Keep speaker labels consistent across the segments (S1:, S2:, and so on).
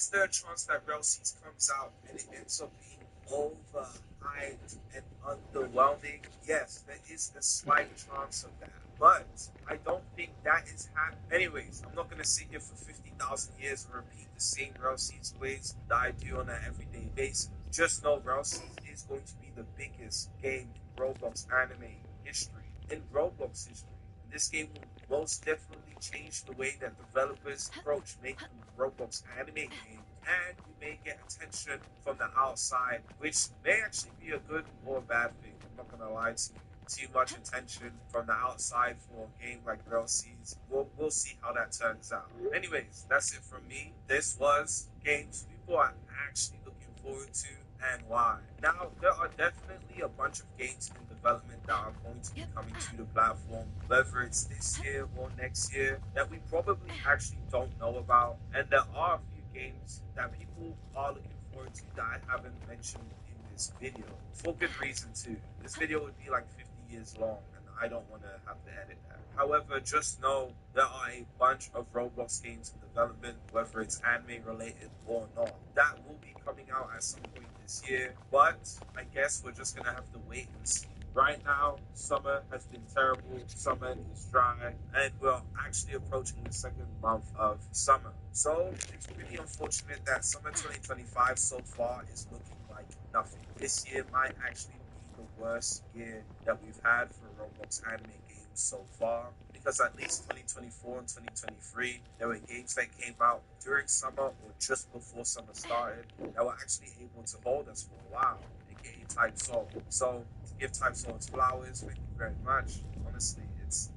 S1: is there a chance that Rail Seas comes out and it ends up being overhyped and underwhelming? Yes, there is a slight chance of that. But I don't think that is happening. Anyways, I'm not going to sit here for 50,000 years and repeat the same Rail Seas ways that I do on an everyday basis. Just know Rail Seas is going to be the biggest game in Roblox anime history. In Roblox history. This game will most definitely change the way that developers approach making Roblox anime games, and you may get attention from the outside, which may actually be a good or a bad thing. I'm not gonna lie to you. Too much attention from the outside for a game like Girl Seas. We'll see how that turns out. Anyways, that's it from me. This was games people are actually looking forward to and why. Now, there are definitely a bunch of games in development that are going to be coming to the platform, whether it's this year or next year, that we probably actually don't know about. And there are a few games that people are looking forward to that I haven't mentioned in this video. For good reason, too. This video would be like 50 years long, and I don't want to have to edit that. However, just know there are a bunch of Roblox games in development, whether it's anime related or not, that will be coming out at some point this year. But I guess we're just gonna have to wait and see. Right now, summer has been terrible. Summer is dry, and we're actually approaching the second month of summer. So it's pretty unfortunate that summer 2025 so far is looking like nothing. This year might actually be the worst year that we've had for Roblox anime games so far, because at least 2024 and 2023 there were games that came out during summer or just before summer started that were actually able to hold us for a while, aka Type Soul. So to give Type Soul its flowers, thank you very much. Honestly, it's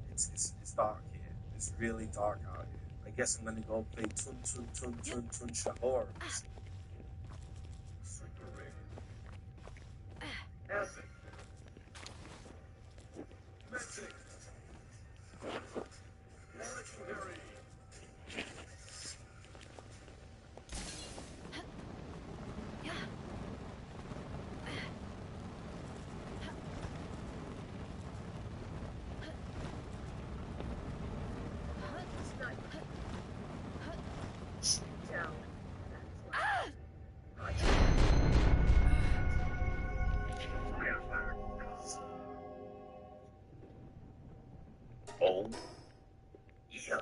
S1: dark here. It's really dark out here. I guess I'm gonna go play Tun Tun Tun Tun Tun Shahor. Oh, yeah.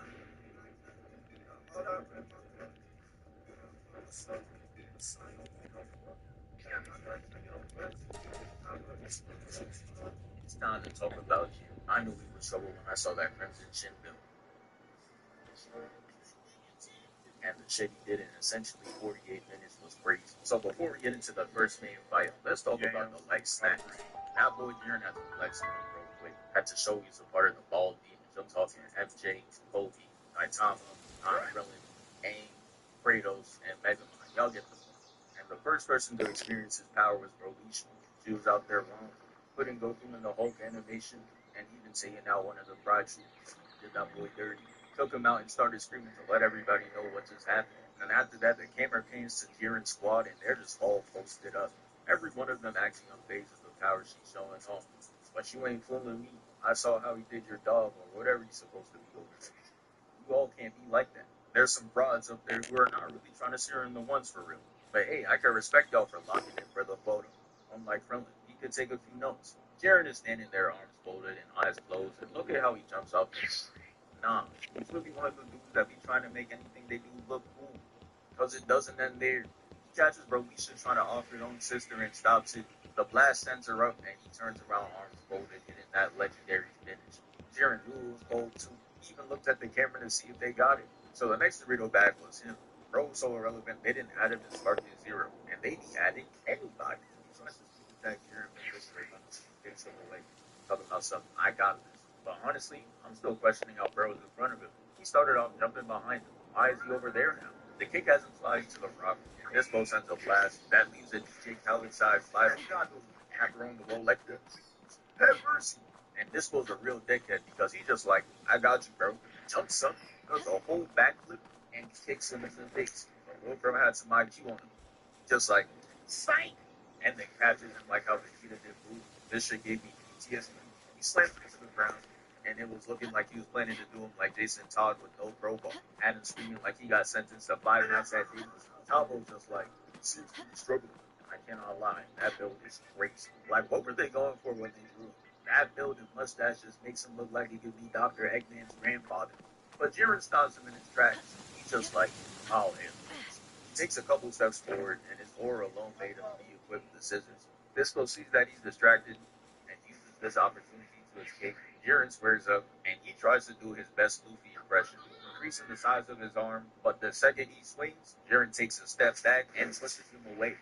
S1: It's time to talk about you. I knew we were trouble when I saw that Crimson Chin bill. And the shit he did in essentially 48 minutes was crazy. So before we get into the first main fight, let's talk about the leg snack. Now, boy, you're not the leg snack real quick. Had to show he's a part of the ball demons. I'm talking MJ, Kobe, Naitama, Krillin, Aang, Kratos, and Megamind. Y'all get the point. And the first person to experience his power was Brolisha. She was out there alone, putting Goku in the Hulk animation, and even taking out one of the Pride Troopers. Did that boy dirty. Took him out and started screaming to let everybody know what just happened. And after that, the camera pans to Jiren's squad, and they're just all posted up. Every one of them acting unfazed with the power she's showing off. But you ain't fooling me. I saw how he did your dog, or whatever he's supposed to be over there. You all can't be like that. There's some frauds up there who are not really trying to steer in the ones for real. But hey, I can respect y'all for locking in for the photo. Unlike Krillin, he could take a few notes. Jiren is standing there, arms folded and eyes closed, and look at how he jumps up. Nah, he's really one of the dudes that be trying to make anything they do look cool. Because it doesn't end there. He catches Brolisha trying to off his own sister and stops it. The blast sends her up, and he turns around, arms folded, getting that legendary finish. Jiren knew it was cold too. He even looked at the camera to see if they got it. So the next Dorito bag was him. Bro was so irrelevant, they didn't add him to start to zero. And they be adding anybody. So let's just keep it back here and make this straight on the fix him away. Talking about something I got this. But honestly, I'm still questioning how Bro was in front of him. He started off jumping behind him. Why is he over there now? The kick has him flying to the rock. And this bow sends a blast. That leaves a DJ Khaled side flash. After on the low like this. Have mercy. And this was a real dickhead because he just like, I got you, bro. Jumps up, does a whole backflip, and kicks him in the face. But Wilbur had some IQ on him. Just like, psych! And then catches him like how Vegeta did Blue. This shit gave me PTSD. He slammed him to the ground. and it was looking like he was planning to do him like Jason Todd with no Pro Bowl. Had him screaming like he got sentenced to 5 months at Davis. Tavo's just like, seems to be struggling. I cannot lie, that build is crazy. Like, what were they going for when they drew him? That build and mustache just makes him look like he could be Dr. Eggman's grandfather. But Jiren stops him in his tracks. He's just like, I'll handle this. He takes a couple steps forward, and his aura alone made him be equipped with the scissors. Bisco sees that he's distracted and uses this opportunity to escape. Jiren squares up, and he tries to do his best Luffy impression, increasing the size of his arm, but the second he swings, Jiren takes a step back and pushes him away.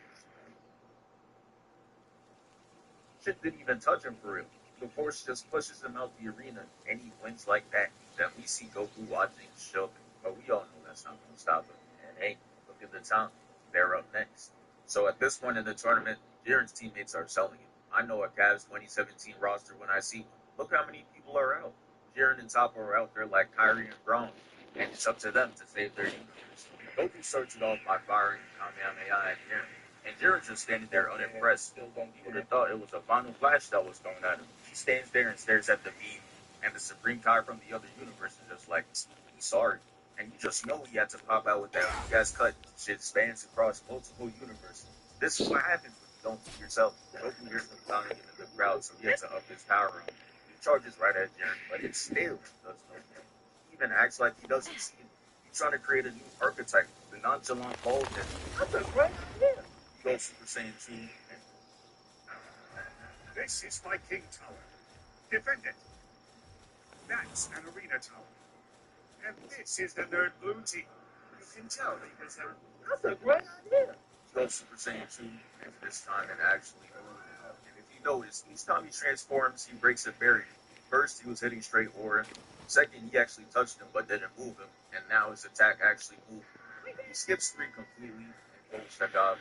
S1: Shit didn't even touch him for real. The force just pushes him out the arena, and he wins like that. Then we see Goku watching shook, but we all know that's not going to stop him. And hey, look at the time. They're up next. So at this point in the tournament, Jiren's teammates are selling him. I know a Cavs 2017 roster when I see one. Look how many people are out. Jiren and Toppo are out there like Kyrie and Braun, and it's up to them to save their universe. Goku starts it off by firing Kamehameha at Jiren. And Jiren's just standing there unimpressed. You would have thought it was a final flash that was thrown at him. He stands there and stares at the beam, and the Supreme Kai from the other universe is just like, he's sorry. And you just know he had to pop out with that gas cut. Shit spans across multiple universes. This is what happens when you don't see yourself. Goku hears them clowning him in the crowd, so he has to up his power up. He charges right at Jiren, but it still does no good. He even acts like he doesn't see him. He's trying to create a new archetype, the nonchalant bald head. That's a great idea. Go Super Saiyan 2.
S2: This is my King Tower. Defend it. That's an arena tower. And this is the Nerd Blue Team. You can tell because they're...
S1: That's a great idea. Go Super Saiyan 2, and this time it actually moved. And if you notice, each time he transforms, he breaks a barrier. First, he was hitting straight aura. Second, he actually touched him but didn't move him. And now his attack actually moved. He skips 3 completely and goes check out.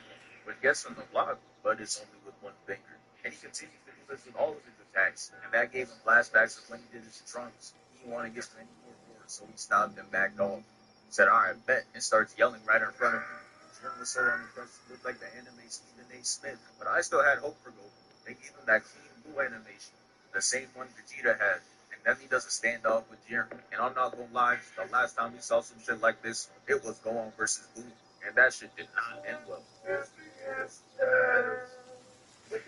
S1: But gets on the block, but it's only with one finger. And he continues to do this with all of his attacks. And that gave him flashbacks of when he did his trunks. He didn't want to get any more forward, so he stopped and backed off. He said, alright, bet, and starts yelling right in front of me. Jiren was so unimpressed, he looked like the anime Stephen A. Smith. But I still had hope for Goku. They gave him that clean blue animation, the same one Vegeta had. And then he does a standoff with Jiren. And I'm not gonna lie, the last time we saw some shit like this, it was Gohan versus Buu. And that shit did not end well.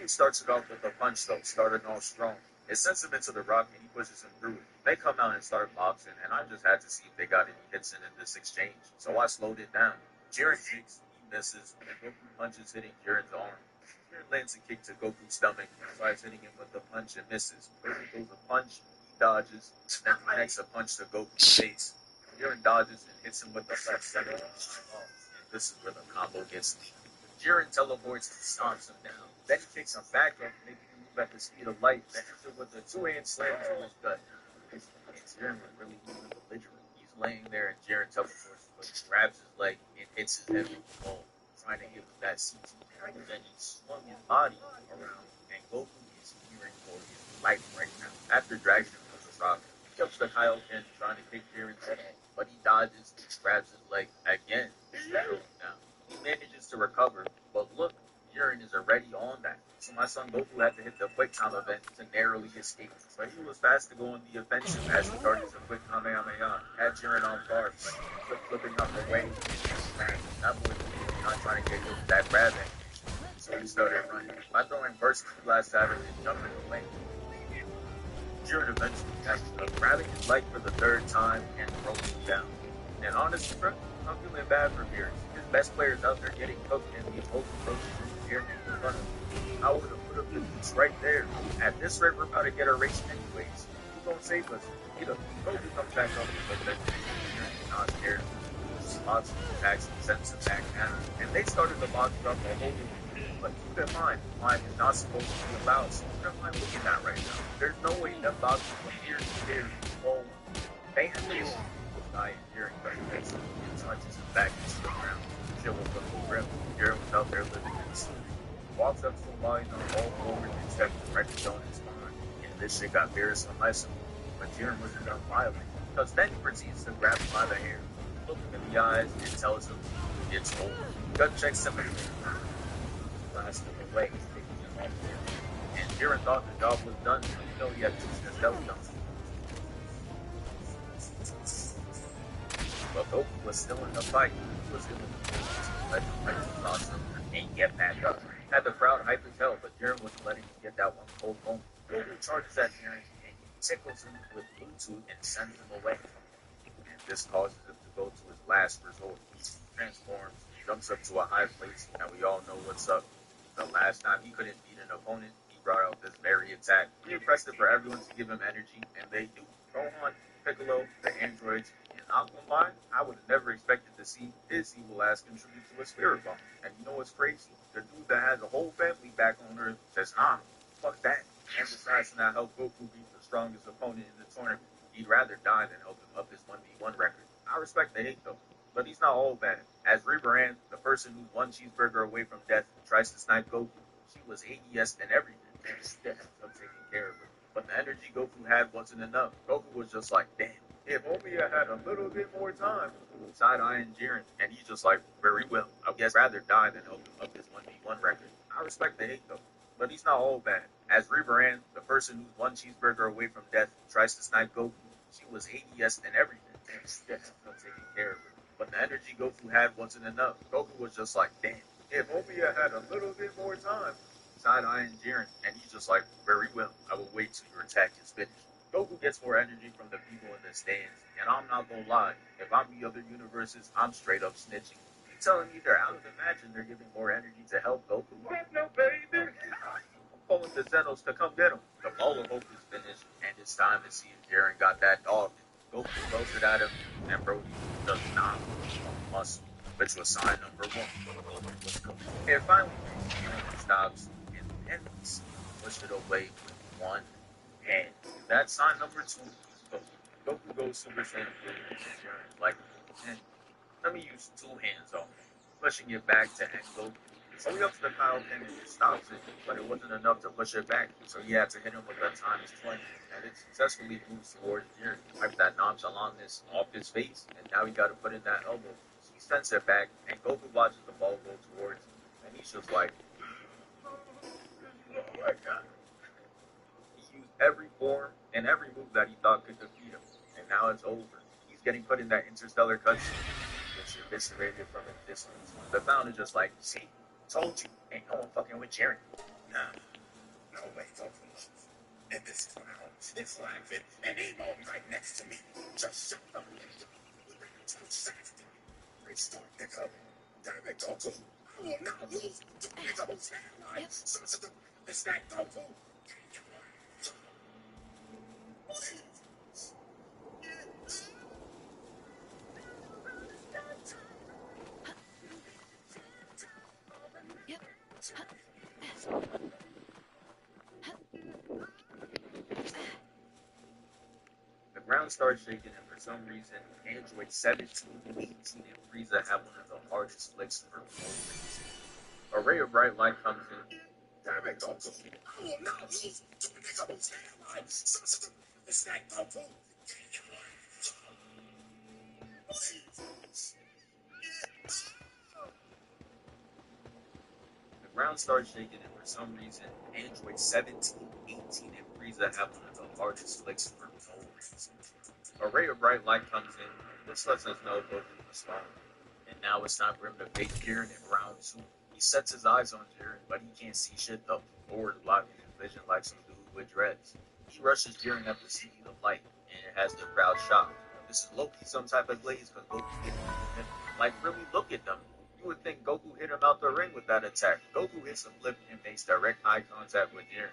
S1: He starts it off with a punch though, starting off strong. It sends him into the rock and he pushes him through it. They come out and start boxing, and I just had to see if they got any hits in this exchange. So I slowed it down. Jiren kicks, he misses, and Goku punches hitting Jiren's arm. Jiren lands a kick to Goku's stomach and tries hitting him with the punch and misses. Goku throws a punch, he dodges, then connects a punch to Goku's face. Jiren dodges and hits him with the left center and this is where the combo gets me. Jiren teleports and stomps him down. Then he kicks him back up, making him move at the speed of light, then hits him with a 2-hand slam to his gut. And Jiren was really moving belligerent. He's laying there and Jiren teleports, but he grabs his leg and hits his head with the ball, trying to give him that CT. And then he swung his body around, and Goku is hearing for his life right now. After dragging him to the rock, he jumps the Kaioken trying to kick Jiren's head off, but he dodges and grabs his leg again. Now, he manages to recover, but look, Jiren is already on that. So my son Goku had to hit the quick time event to narrowly escape. But he was fast to go on the offensive as he targets a quick Kamehameha. Had Jiren on guard, but he kept flipping out the way. That boy was not trying to get hit with that grab angle. So he started running. By throwing burst blast at him and jumping away. Jiren eventually catches up, grabbing his leg for the 3rd time and throws him down. And honestly, bro, I'm feeling bad for Jiren. His best players out there getting cooked and the opposing coaches here in front of him. I would have put up the beats right there. At this rate, we're about to get a race anyways. Who's gonna save us? Either Goku comes back up, but then Jiren is not scared. Lots of attacks and sends him back down. And they started the box up a whole new. But keep in mind, mine is not supposed to be about. So what am I looking at right now? There's no way them boxes from here to there. Oh, they have to die and Jiren touches his back into the ground. Shit was looking grim. Jiren was out there living in the city. Walks up to the line on all forward and steps directly on his spine. And this shit got fearsome myself. But Jiren wasn't done violent. Because then he proceeds to grab him by the hair, look him in the eyes, and tells him it's over. Gut checks him and blasts him away, taking him off there. And Jiren thought the job was done, so he had to use his belly dump. But Goku was still in the fight. He was able to let him fight his thoughts and get back up. Had the crowd hype as hell, but Jiren wasn't letting him get that one cold moment. Goku charges at Jiren and he tickles him with Bluetooth and sends him away. And this causes him to go to his last resort. He transforms, jumps up to a high place, and we all know what's up. The last time he couldn't beat an opponent, he brought out this very attack. He requested for everyone to give him energy, and they do. Gohan, Piccolo, the androids, and Aquaman, I would have never expected to see his evil ass contribute to a spirit bomb. And you know what's crazy? The dude that has a whole family back on Earth says, nah, fuck that. And decides to not help Goku beat the strongest opponent in the tournament. He'd rather die than help him up his 1v1 record. I respect the hate though, but he's not all bad. As Reaper the person who's one cheeseburger away from death, tries to snipe Goku, she was ADS and everything, and still up taking care of her. But the energy Goku had wasn't enough. Goku was just like, damn, if only I had a little bit more time. Side-eyeing Jiren, and he's just like, very well. I guess rather die than help him up his 1v1 record. I respect the hate though, but he's not all bad. As Reaper the person who's one cheeseburger away from death, tries to snipe Goku, she was ADS and everything, and still up taking care of her. But the energy Goku had wasn't enough. Goku was just like, damn, if only I had a little bit more time. Side-eyeing Jiren, and he's just like, very well, I will wait till your attack is finished. Goku gets more energy from the people in the stands, and I'm not gonna lie, if I'm the other universes, I'm straight up snitching. You telling me they're out of imagine they're giving more energy to help Goku? What? No, baby. Pulling the Zenos to come get him. The Ball of Hope is finished, and it's time to see if Jiren got that dog. Goku throws it at him, and Brody does not muscle, which was sign number one. It finally stops, and then push it away with one hand. That's sign number two. Goku goes Super Saiyan 3, and Jiren's like, let me use two hands on it, pushing it back to Goku. So he ups the power pin and stops it, but it wasn't enough to push it back, so he had to hit him with that times 20, and it successfully moves towards Jiren. Wiped that nonchalantness off his face, and now he got to put in that elbow. So he sends it back, and Goku watches the ball go towards him, and he's just like, oh my god. He used every form and every move that he thought could defeat him, and now it's over. He's getting put in that interstellar cutscene, gets eviscerated from a distance. The Fountain is just like, see, told you, ain't no one fucking with Jiren. Nah, no way, Goku. And this clown is laughing and aim on right next to me. Just shut up. Restart, nigga. Damn it, Goku. I will not lose to nigga who's handline. It's that Goku. The ground starts shaking, and for some reason, Android 17, 18, and Frieza have one of the hardest flicks for no reason. A ray of bright light comes in. Damn it, Goku. I will not lose to a nigga who's handline. It's that Goku. The ground starts shaking, and for some reason, Android 17, 18, and Frieza have one of the hardest flicks for no reason. A ray of bright light comes in. This lets us know Goku was strong. And now it's time for him to face Jiren in round 2. He sets his eyes on Jiren, but he can't see shit though. Or blocking his vision like some dude with dreads. He rushes Jiren at the speed of light, and it has the crowd shocked. This is low-key some type of glaze because Goku hit him. Like, really look at them. You would think Goku hit him out the ring with that attack. Goku hits a flip and makes direct eye contact with Jiren.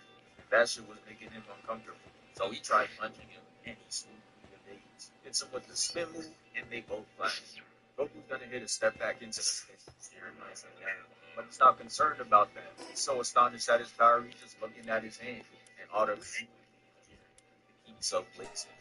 S1: That shit was making him uncomfortable. So he tried punching him, and he smoothly evades. Hits him with the spin move, and they both flash. Goku's gonna hit a step back into the pit. Jiren knocks him down. But he's not concerned about that. He's so astonished at his power, he's just looking at his hand. And automatically, he's so blazing.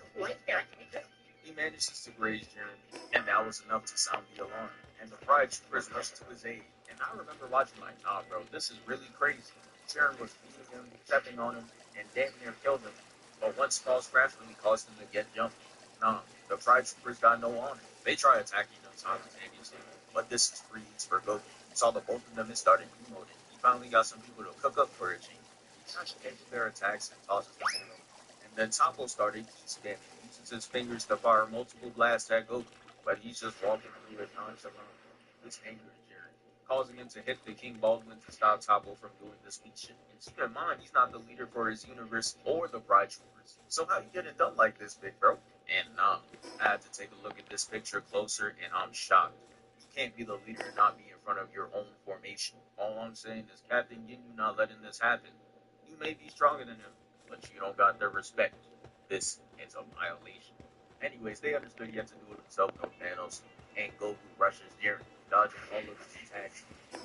S1: He manages to graze Jiren, and that was enough to sound the alarm. And the Pride Troopers rushed to his aid. And I remember watching like, nah, bro, this is really crazy. Jiren was beating him, stepping on him, and damn near killed him. But one small scratch really caused him to get jumped. Nah, the Pride Troopers got no honor. They try attacking them simultaneously. But this is free eats for Goku. He saw the both of them and started emoting. He finally got some people to cook up for a change. He touched their attacks and tosses them in. And then Tapo started spamming. He uses his fingers to fire multiple blasts at Goku. but he's just walking through it nonchalant. This angers Jaren, causing him to hit the King Baldwin to stop Toppo from doing this weak shit. And keep in mind, he's not the leader for his universe or the Bride Troopers. So how you get it done like this, big bro? And nah, I had to take a look at this picture closer, and I'm shocked. You can't be the leader and not be in front of your own formation. All I'm saying is Captain Ginyu not letting this happen. You may be stronger than him, but you don't got their respect. This is a violation. Anyways, they understood he had to do it himself, no Thanos, and Goku rushes Jiren, dodging all of his attacks.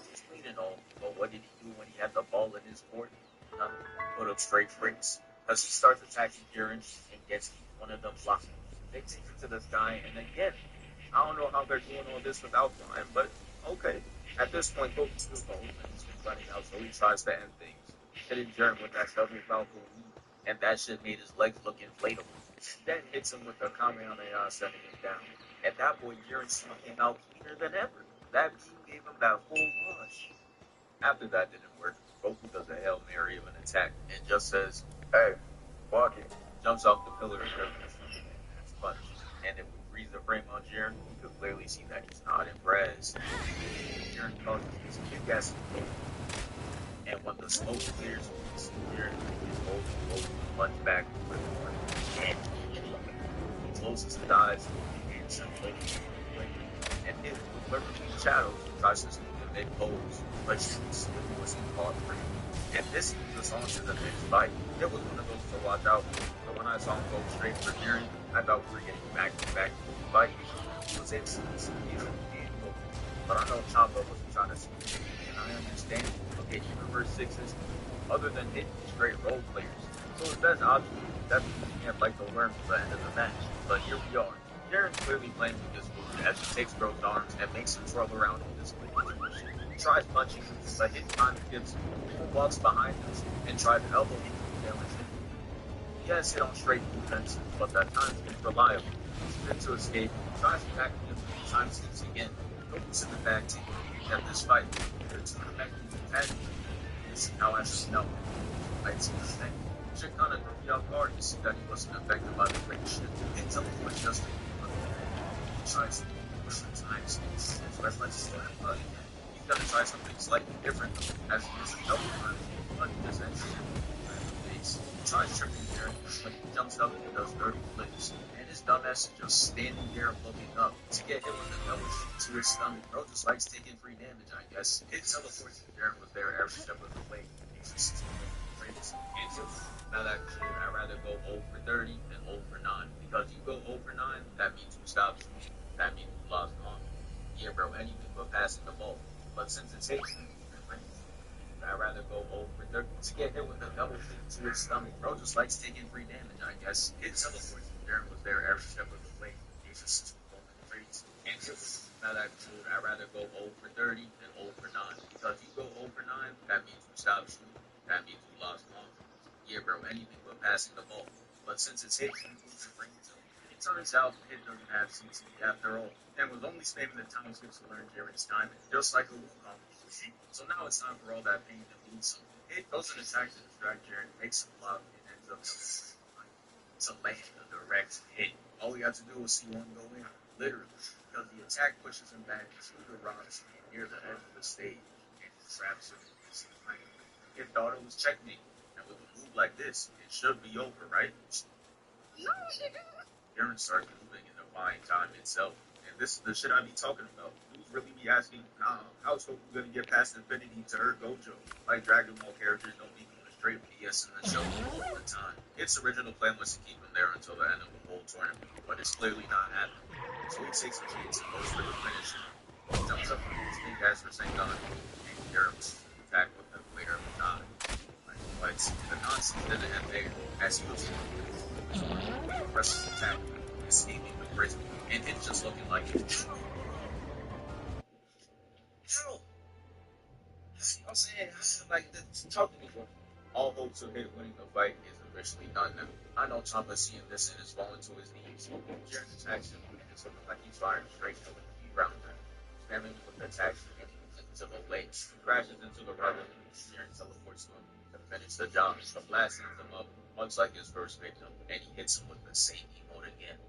S1: He's clean and all, but what did he do when he had the ball in his court? Nothing. Put up straight bricks. Because he starts attacking Jiren and gets each one of them blocked. They take him to the sky, and again, I don't know how they're doing all this without flying, but okay. At this point, Goku still goes, and he's running out, so he tries to end things. Hitting Jiren with that double Falcon knee, and that shit made his legs look inflatable. Then hits him with a Kamehameha, sending him down. At that point, Jiren came out cleaner than ever. That beam gave him that full rush. After that didn't work, Goku does a Hail Mary of an attack and just says, "Hey, walk it." Jumps off the pillar and that's punch. And if we freeze the frame on Jiren, you could clearly see that he's not impressed. Jiren causes this big ass and when the smoke clears, we see Jiren is holding Goku punch back with one hand. He closes his eyes and sends Goku away. And if lurking in the shadows, tries to sneak in mid-pose, but she still wasn't caught for him. And this leads us on to the next fight. It was one of those to watch out for, but when I saw him go straight for Jiren, I thought we were getting back-to-back fight. He was excellent, and but I know Champa wasn't trying to see me, and I understand. Okay, Universe 6 is other than hitting straight role players. So his best option is definitely can't like the worm to the end of the match. But here we are. Jiren's clearly playing with this move as he takes Bro's arms and makes him twirl around in this way. He tries punching him, but his time gives him, walks behind him, and tries to elbow him to damage him. He has hit on straight defense, but that time is reliable. He's been to escape, tries to back him, time slips again. Goku's in the back team at this fight. They're two connected attacking. This is how I should know. Fights in the neck. Shit kind of threw me off guard to see that he wasn't affected by the great shit. He teleports just to he tries to push the time space and spread like slow blood. He's gonna try something slightly different as he is a double run. But he just ends him in the face. He tries tripping there, but he jumps up and does dirty flips. And his dumbass is just standing there looking up to get hit with a double shoot to his stomach. Bro just likes taking free damage, I guess. His teleports Jiren was there every step of the way. He's just now that I'd rather go 0 for 30 than 0 for 9. Because you go 0 for 9, that means you stop shooting. That means you lost on. Yeah, bro, anything but passing the ball. But since it's Haitian, I'd rather go 0 for 30 to get hit with a double kick to his stomach. Bro just likes taking free damage, I guess. His teleports Jiren was there every step of the way. He's just and now that I'd rather go 0 for 30 than 0 for 9. Because you go 0 for 9, that means you stop shooting. That means you lost on. Yeah, bro, anything but passing the ball. But since it's hit, it turns out Hit doesn't have CT after all, and was only spamming the time skips to learn Jiren's time, just like a Wukong. So now it's time for all that pain to lose some. Hit goes an attack to distract Jiren, makes him block, and ends up to land a direct hit. All we have to do is see one go in, literally, because the attack pushes him back to the rocks near the edge of the stage and traps him. If thought it was checkmate. With a move like this, it should be over, right? Jiren starts moving and defying time itself. And this is the shit I be talking about. Dudes really be asking, how's Goku gonna get past Infinity to hurt Gojo? Like Dragon Ball characters don't be doing straight BS in the show all the time. Its original plan was to keep him there until the end of the whole tournament, but it's clearly not happening. So he takes a chance and goes for the finish. He jumps up from his big ass for Sengon, and Jiren attack with the later of the time. But the nonsense didn't end there, as he was the rest of the attack, escaping the prison, and it's just looking like it. Hell, I'm saying, like, talk to me for all hopes of Hit winning the fight is officially done now. I know Ciampa seeing this and is falling to his knees. Jiren attacks him, and it's looking like he's firing straight to the key round there. Spamming with the attacks into the legs, crashes into the rubber, and Jiren teleports to him. Finish the job. The blast ends him up, much like his first victim, and he hits him with the same emote again.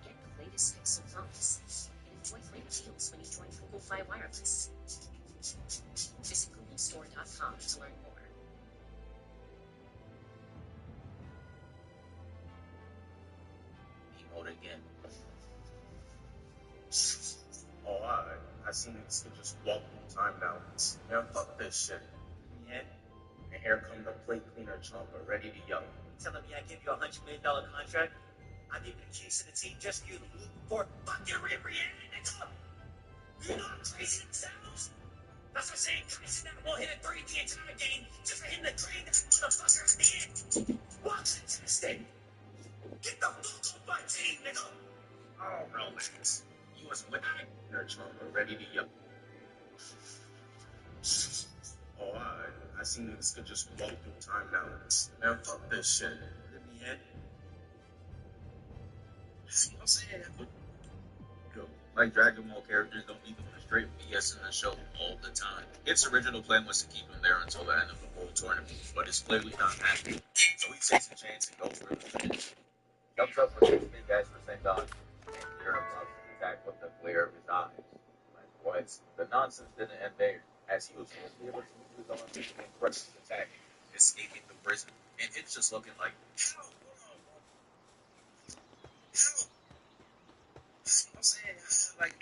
S3: Get the latest Pixel phones and enjoy great deals when you join Google Fi Wireless. Visit googlestore.com to learn more.
S1: Mode again. Oh, I seen this kid just walk through time now. Man, fuck this shit. Yeah. And here come the plate cleaner chopper, ready to yell. Telling me I give you $100 million contract? I give you the keys to the team just for you to loot for fucking Ribrianne, nigga! You know how crazy this sounds? That's what I'm saying. Tyson that won't hit a three the entire game just for him to drain that motherfucker at the end. Watch it, testing. Get the fuck off my team, nigga! Oh, relax. You was with your chopper, ready to yell. Oh, I seen this kid just walk through time now. Man, fuck this shit. Let me hit. See what I'm saying? Yo, like Dragon Ball characters don't leave them in straight BS in the show all the time. Its original plan was to keep him there until the end of the whole tournament, but it's clearly not happening. So he takes a chance and goes for the finish. Jumps up with 6 big guys for St. Don, and Zero blocks the attack with the glare of his eyes. Like what? The nonsense didn't end there, as he was supposed to be able to use his own impressive attack, escaping the prison, and it's just looking like, help! Help! I'm saying, like,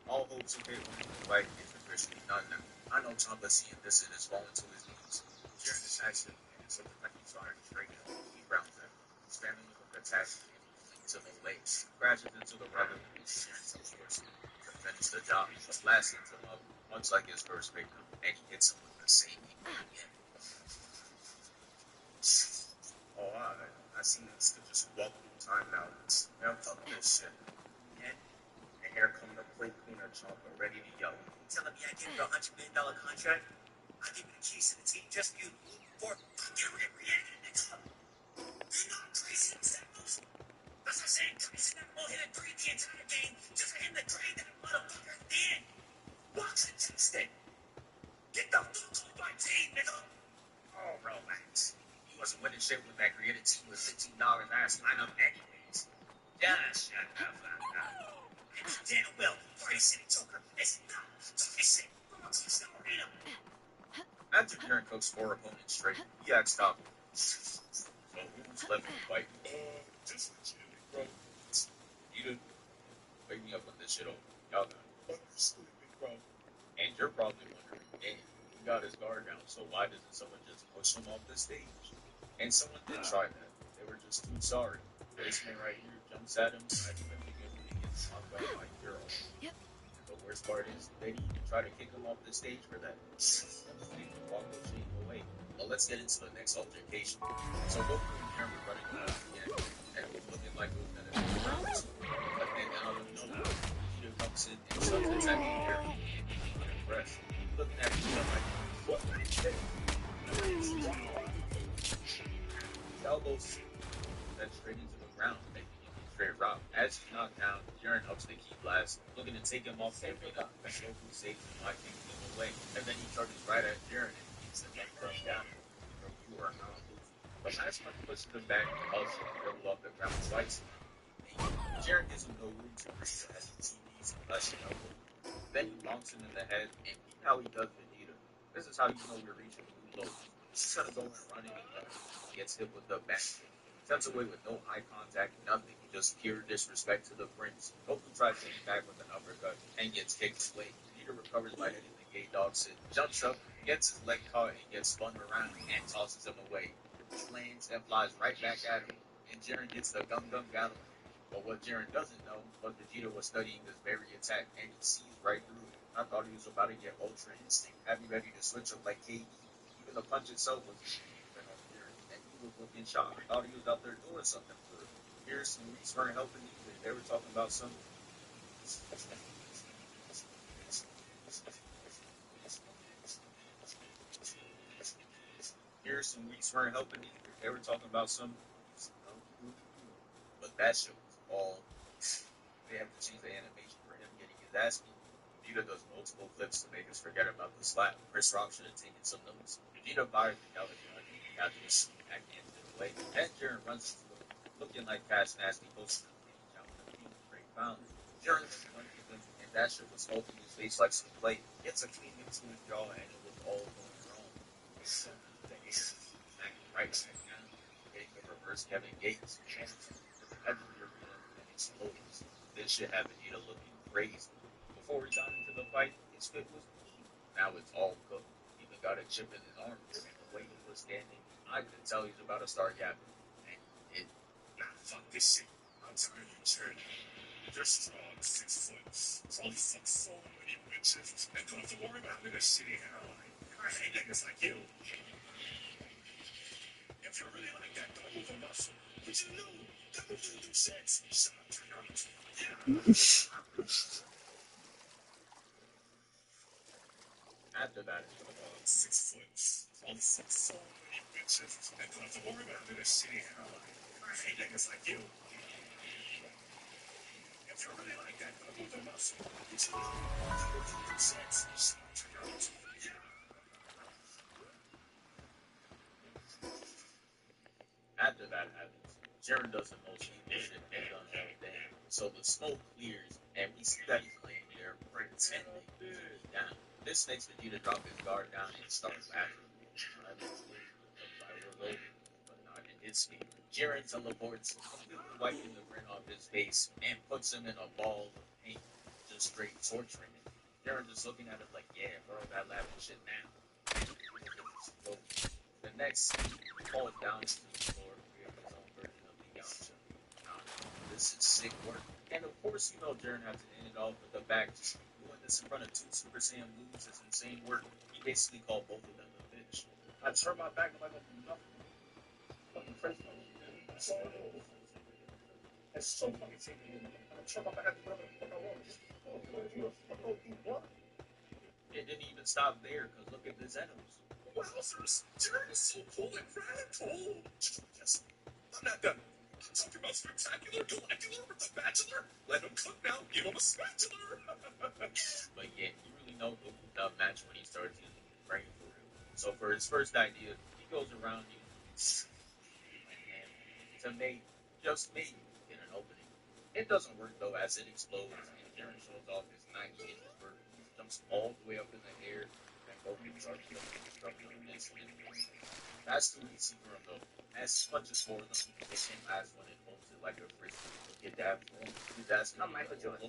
S1: all hopes of it like is officially done now. I know Champa seeing this and is falling to his knees. During this accident, it's something like he's firing straight up. He rounds him, spamming him with attacks and to the legs, crashes into the rubber and of course to finish the job. Blasting him up, much like his first victim, and he hits him with the same again. Oh, I seen this kid just walk through time now. Man, fuck this shit. And here come the plate cleaner chopper, ready to yell. Telling me I give you $100 million contract? I give you the keys to the team just for you to loot for fucking Ribrianne, nigga! You know how crazy this sounds? That's what I'm saying. Tyson that won't hit a three the entire game just for him to drain that motherfucker at the end. Watch it, testing. Get the fuck off my team, nigga! Oh, relax. He wasn't winning shit with that created team with $15 ass lineup anyways. Yeah, shut the fuck up. Damn well, Party City Joker is not talking shit from a touchdown arena. After Kieran cooks 4 opponents straight, he acts top. So who's left in the fight? Just legit, bro. You didn't wake me up with this shit over. Y'all got understood, big bro. And you're probably wondering, damn, he got his guard down, so why doesn't someone just push him off the stage? And someone did try that. They were just too sorry. This man right here jumps at him, right immediately gets knocked out by Hero. Yep. The worst part is they didn't even try to kick him off the stage for that. They walk the shame away. Well, let's get into the next altercation. So Goku and Hero were running around again, and it was looking like it was gonna be rounds. But then out of nowhere, Peter comes in and starts attacking Hero. Unimpressed. Looking at Peter like, what the shit? Elbows then straight into the ground, making him a straight route. As he's knocked down, Jiren ups the key blast, looking to take him off the arena, but Goku saves him by kicking him away. And then he charges right at Jiren and beats him like from down. From you are not losing. But last one pushes him back, also dribble off the ground twice. Jiren gives him no room to breathe as he TVs and flashing elbow. Then he bonks him in the head, and beat how he does Vegeta. This is how you know you're reaching new lows. He's gonna go and run it again. He gets hit with the back kick. Cuts away with no eye contact, nothing, just pure disrespect to the prince. Goku tries to hit back with an uppercut and gets kicked away. Vegeta recovers by hitting the gay dog sit, jumps up, gets his leg caught, and gets spun around and tosses him away. He lands and flies right back at him, and Jiren gets the Gung Gung Gallop. But what Jiren doesn't know was Vegeta was studying this very attack, and he sees right through it. I thought he was about to get Ultra Instinct, having ready to switch up like KD. Even the punch itself was even on Jiren, and he was looking shocked. I thought he was out there doing something for him. Here's some weeks for helping either. They were talking about some. Here's some weeks weren't helping either. They were talking about some. But that shit was all. They have to change the animation for him getting his ass beat. Vegeta does multiple flips to make us forget about the slap. Chris Rock should have taken some notes. Vegeta fired the Galaxy after the back end of the way. Then Jiren runs into him, looking like Fast Nasty posted the page out with a great found. Jiren and that shit was smoking his face like some plate. Gets a clean into his jaw and it was all going wrong. So, right back down, getting the reverse Kevin Gates. And explodes. This shit had Vegeta looking crazy. Before he got into the fight, his fit was clean. Now it's all cooked. Even got a chip in his arm. And the way he was standing, I could tell he's about to start yapping. And it.
S2: Nah, fuck this shit. I'm tired of you, Jared. They're strong 6 foot. All fuck so many bitches. And don't have to worry about having a shitty hairline. I hate niggas like you. If you're really like that, don't move a muscle. But you know, that will do sex. Shut up, turn on.
S1: After that,
S2: 6 foot. All fuck so many bitches. And don't have to worry about having a shitty hairline. I hate niggas like you. If you're really like that, don't move a muscle. But you know, that will do sex. Shut up, turn on.
S1: after that happens, Jiren does the most he did and done all day. So the smoke clears, and we see that he's laying there pretending to be down. This makes Vegeta drop his guard down and start laughing. But not in his speed. Jiren teleports, completely wiping the grin off his face, and puts him in a ball of paint, just straight torturing him. Jiren just looking at it like, yeah, bro, that laughing shit now. So the next he falls down to the floor, creating his own version of the Yamcha. This is sick work. And of course, you know Jiren has to end it off with the back. Just doing this in front of 2 Super Saiyan moves is insane work. He basically called both of them a bitch. I turn my back like a nothing. Fucking crazy. So, it's so fucking taking me. I turn my back like a what? It didn't even stop there, because look at the Zenos.
S2: Wowzers! Jiren is so cool and radical! Yes, I'm not done. I'm talking about spectacular, galacular with the bachelor. Let him cook now, give him a spatula.
S1: But yeah, you really know the match when he starts using his brain for real. So for his first idea, he goes around using to make just me in an opening. It doesn't work though, as it explodes and Jiren shows off his 90 inches worth. He jumps all the way up in the air and Goku starts destructing him instantly. That's the we see from him though. As much as for them, the same as when it holds it like a frisbee. Get that form. His ass can Michael Jordan.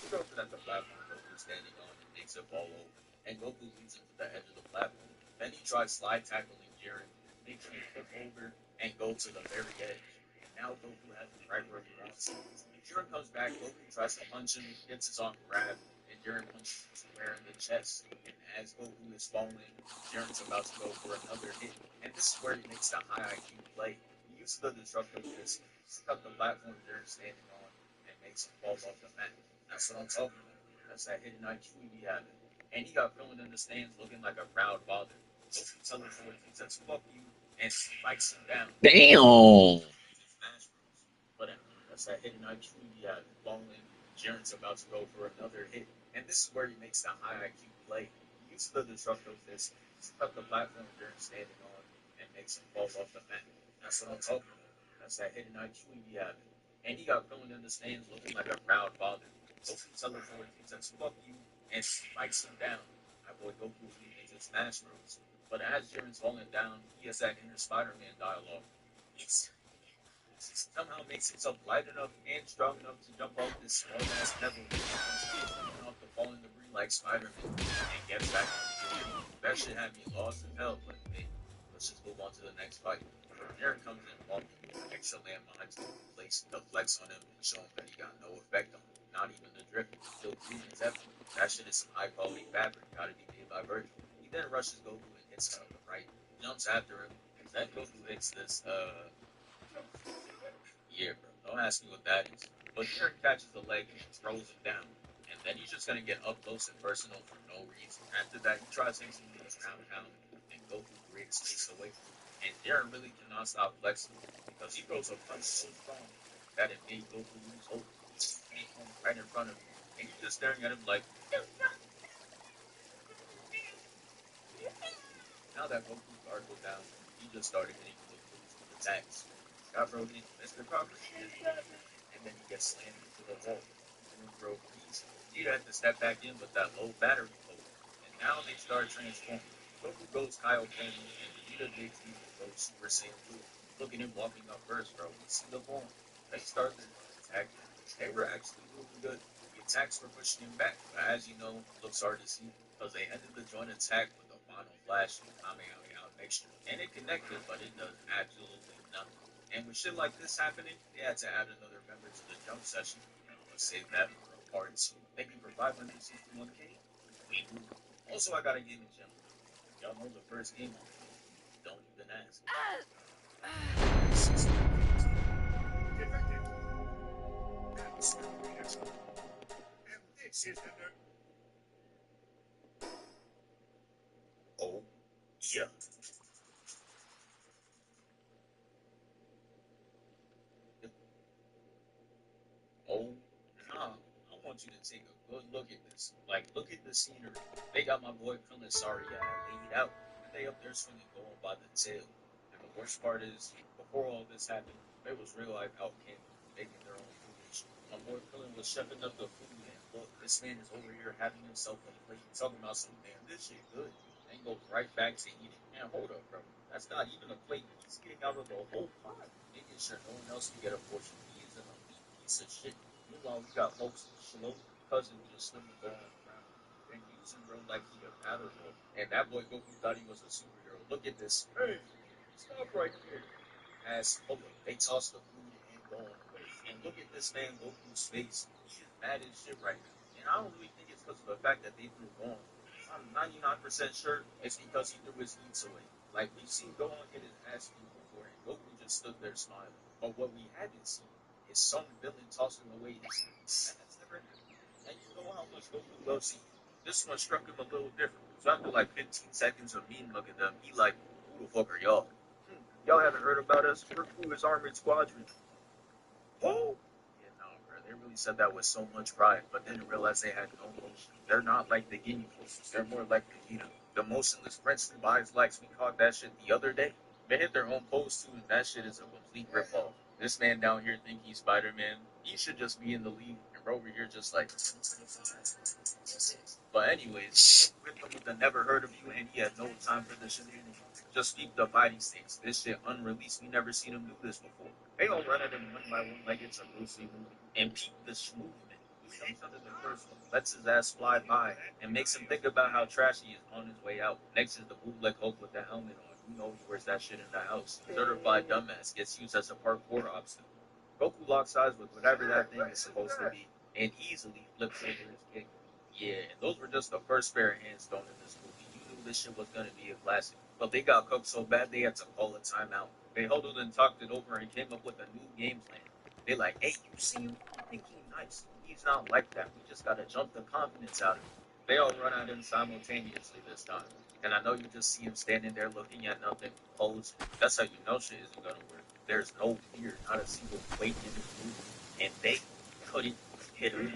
S1: He goes at the platform Goku's standing on and makes it fall over. And Goku leads him to the edge of the platform. Then he tries slide tackling Jiren, makes him flip over and go to the very edge. And now Goku has him right where he wants him. When Jiren comes back, Goku tries to punch him, gets his arm grabbed, and Jiren punches him square in the chest. And as Goku is falling, Jiren's about to go for another hit. And this is where he makes the high IQ play. He uses the destructive disc, cut the platform Jiren's standing on, and makes him fall off the mat. That's what I'm talking about. That's that hidden IQ he be having. And he got filmed in the stands looking like a proud father. Goku teleports, he says, fuck you, and spikes him down.
S4: Damn.
S1: But that's that hidden IQ he had. Falling, Jiren's about to go for another hit. And this is where he makes the high IQ play. He uses the destructive disc, cut the platform Jiren's standing on, and makes him fall off the mat. That's what I'm talking about. That's that hidden IQ he had. And he got filmed in the stands looking like a proud father. Goku teleports, he says, fuck you, and spikes him down. My boy Goku leads into Smash Bros. But as Jiren's falling down, he has that inner Spider-Man dialogue. He's somehow makes himself light enough and strong enough to jump off this small ass pebble, off the falling debris like Spider-Man, and gets back on the field. That shit had me lost in hell, but hey, let's just move on to the next fight. Jiren comes in walking with an extra landmine to place the flex on him and show him that he got no effect on him. Not even the drip, still clean as ever. That shit is some high quality fabric, gotta be made by Virgil. He then rushes Goku and hits him on the right, jumps after him, and then Goku hits this, yeah, bro. Don't ask me what that is.
S2: But Jiren catches the leg and throws him down. And then he's just gonna get up close and personal for no reason. After that, he tries hitting him with a ground pound, and Goku breaks space away from him. And Jiren really cannot stop flexing because he throws a punch so strong that it made Goku lose hope. And he comes right in front of him, and he's just staring at him like, now that Goku's guard was down, he just started hitting him with boots attacks. Got thrown in, Mr. Copper, and then he gets slammed into the wall. And throw freeze. He had to step back in with that low battery load. And now they start transforming. Goku goes Kaioken, and Vegeta digs deep and goes Super Saiyan Blue. Look at him walking up first, bro. You see the form. They started attacking. They were actually really good. The attacks were pushing him back, but as you know, it looks hard to see because they ended the joint attack with a final flash and Kamehameha mixture. And it connected, but it does absolutely nothing. And with shit like this happening, they had to add another member to the jump session. Let's save that for a part 2. Thank you for 561K. Also, I got a gaming channel. Y'all know the first game on it. Don't even ask.
S3: And this is the
S2: Oh, yeah. Oh, nah. I want you to take a good look at this. Like, look at the scenery. They got my boy Krillin Saria laid out, and they up there swinging going by the tail. And the worst part is, before all this happened, there was real life outcame making their own food. My boy Krillin was chefing up the food, and look, this man is over here having himself a plate, talking about some damn this shit good. And goes right back to eating. Man, hold up, bro. That's not even a plate. He's getting out of the whole pot, making sure no one else can get a portion. He is a meat piece of shit. Meanwhile, we got folks slow cousin who just slipping going around and using bro like he a paddle boy. And that boy Goku thought he was a superhero. Look at this. Hey, stop right here. As hold up, they toss the food and going away. And look at this man Goku's face. He is mad as shit right now. And I don't really think it's because of the fact that they threw Gohan. I'm 99% sure it's because he threw his eats away. Like, we've seen Gohan get his ass beat before, and Goku just stood there smiling. But what we haven't seen is some villain tossing away his eats. That's never happened. And you know how much Goku loves eating. This one struck him a little different. So after like 15 seconds of me looking at them, he like, who the fuck are y'all? Y'all haven't heard about us? We're Crew's Armored Squadron. Oh! Yeah, no, bro. They really said that with so much pride, but then realized they had no motion. They're not like the Ginyu Forces. They're more like Vegeta. The motionless prince who buys likes. We caught that shit the other day. They hit their own pose too, and that shit is a complete ripoff. This man down here think he's Spider-Man. He should just be in the league, and we're over here just like. But anyways, with him with the never heard of you, and he had no time for the shenanigans. Just speak the fighting stance. This shit unreleased. We never seen him do this before. They all run at him one by one like it's a Bruce Lee movie. And peep this movement. He comes under the first one, lets his ass fly by, and makes him think about how trashy he is on his way out. Next is the bootleg Hulk with the helmet on. You know he wears that shit in the house. Certified dumbass gets used as a parkour obstacle. Goku locks eyes with whatever that thing is supposed to be, and easily flips over his kick. Yeah, and those were just the first pair of hands thrown in this movie. You knew this shit was gonna be a classic. But they got cooked so bad they had to call a timeout. They huddled and talked it over and came up with a new game plan. They like, hey, you see him? You think he's nice? He's not like that. We just gotta jump the confidence out of him. They all run at him simultaneously this time. And I know you just see him standing there looking at nothing, posing. That's how you know shit isn't gonna work. There's no fear, not a single quake in his movement. And they couldn't hit him.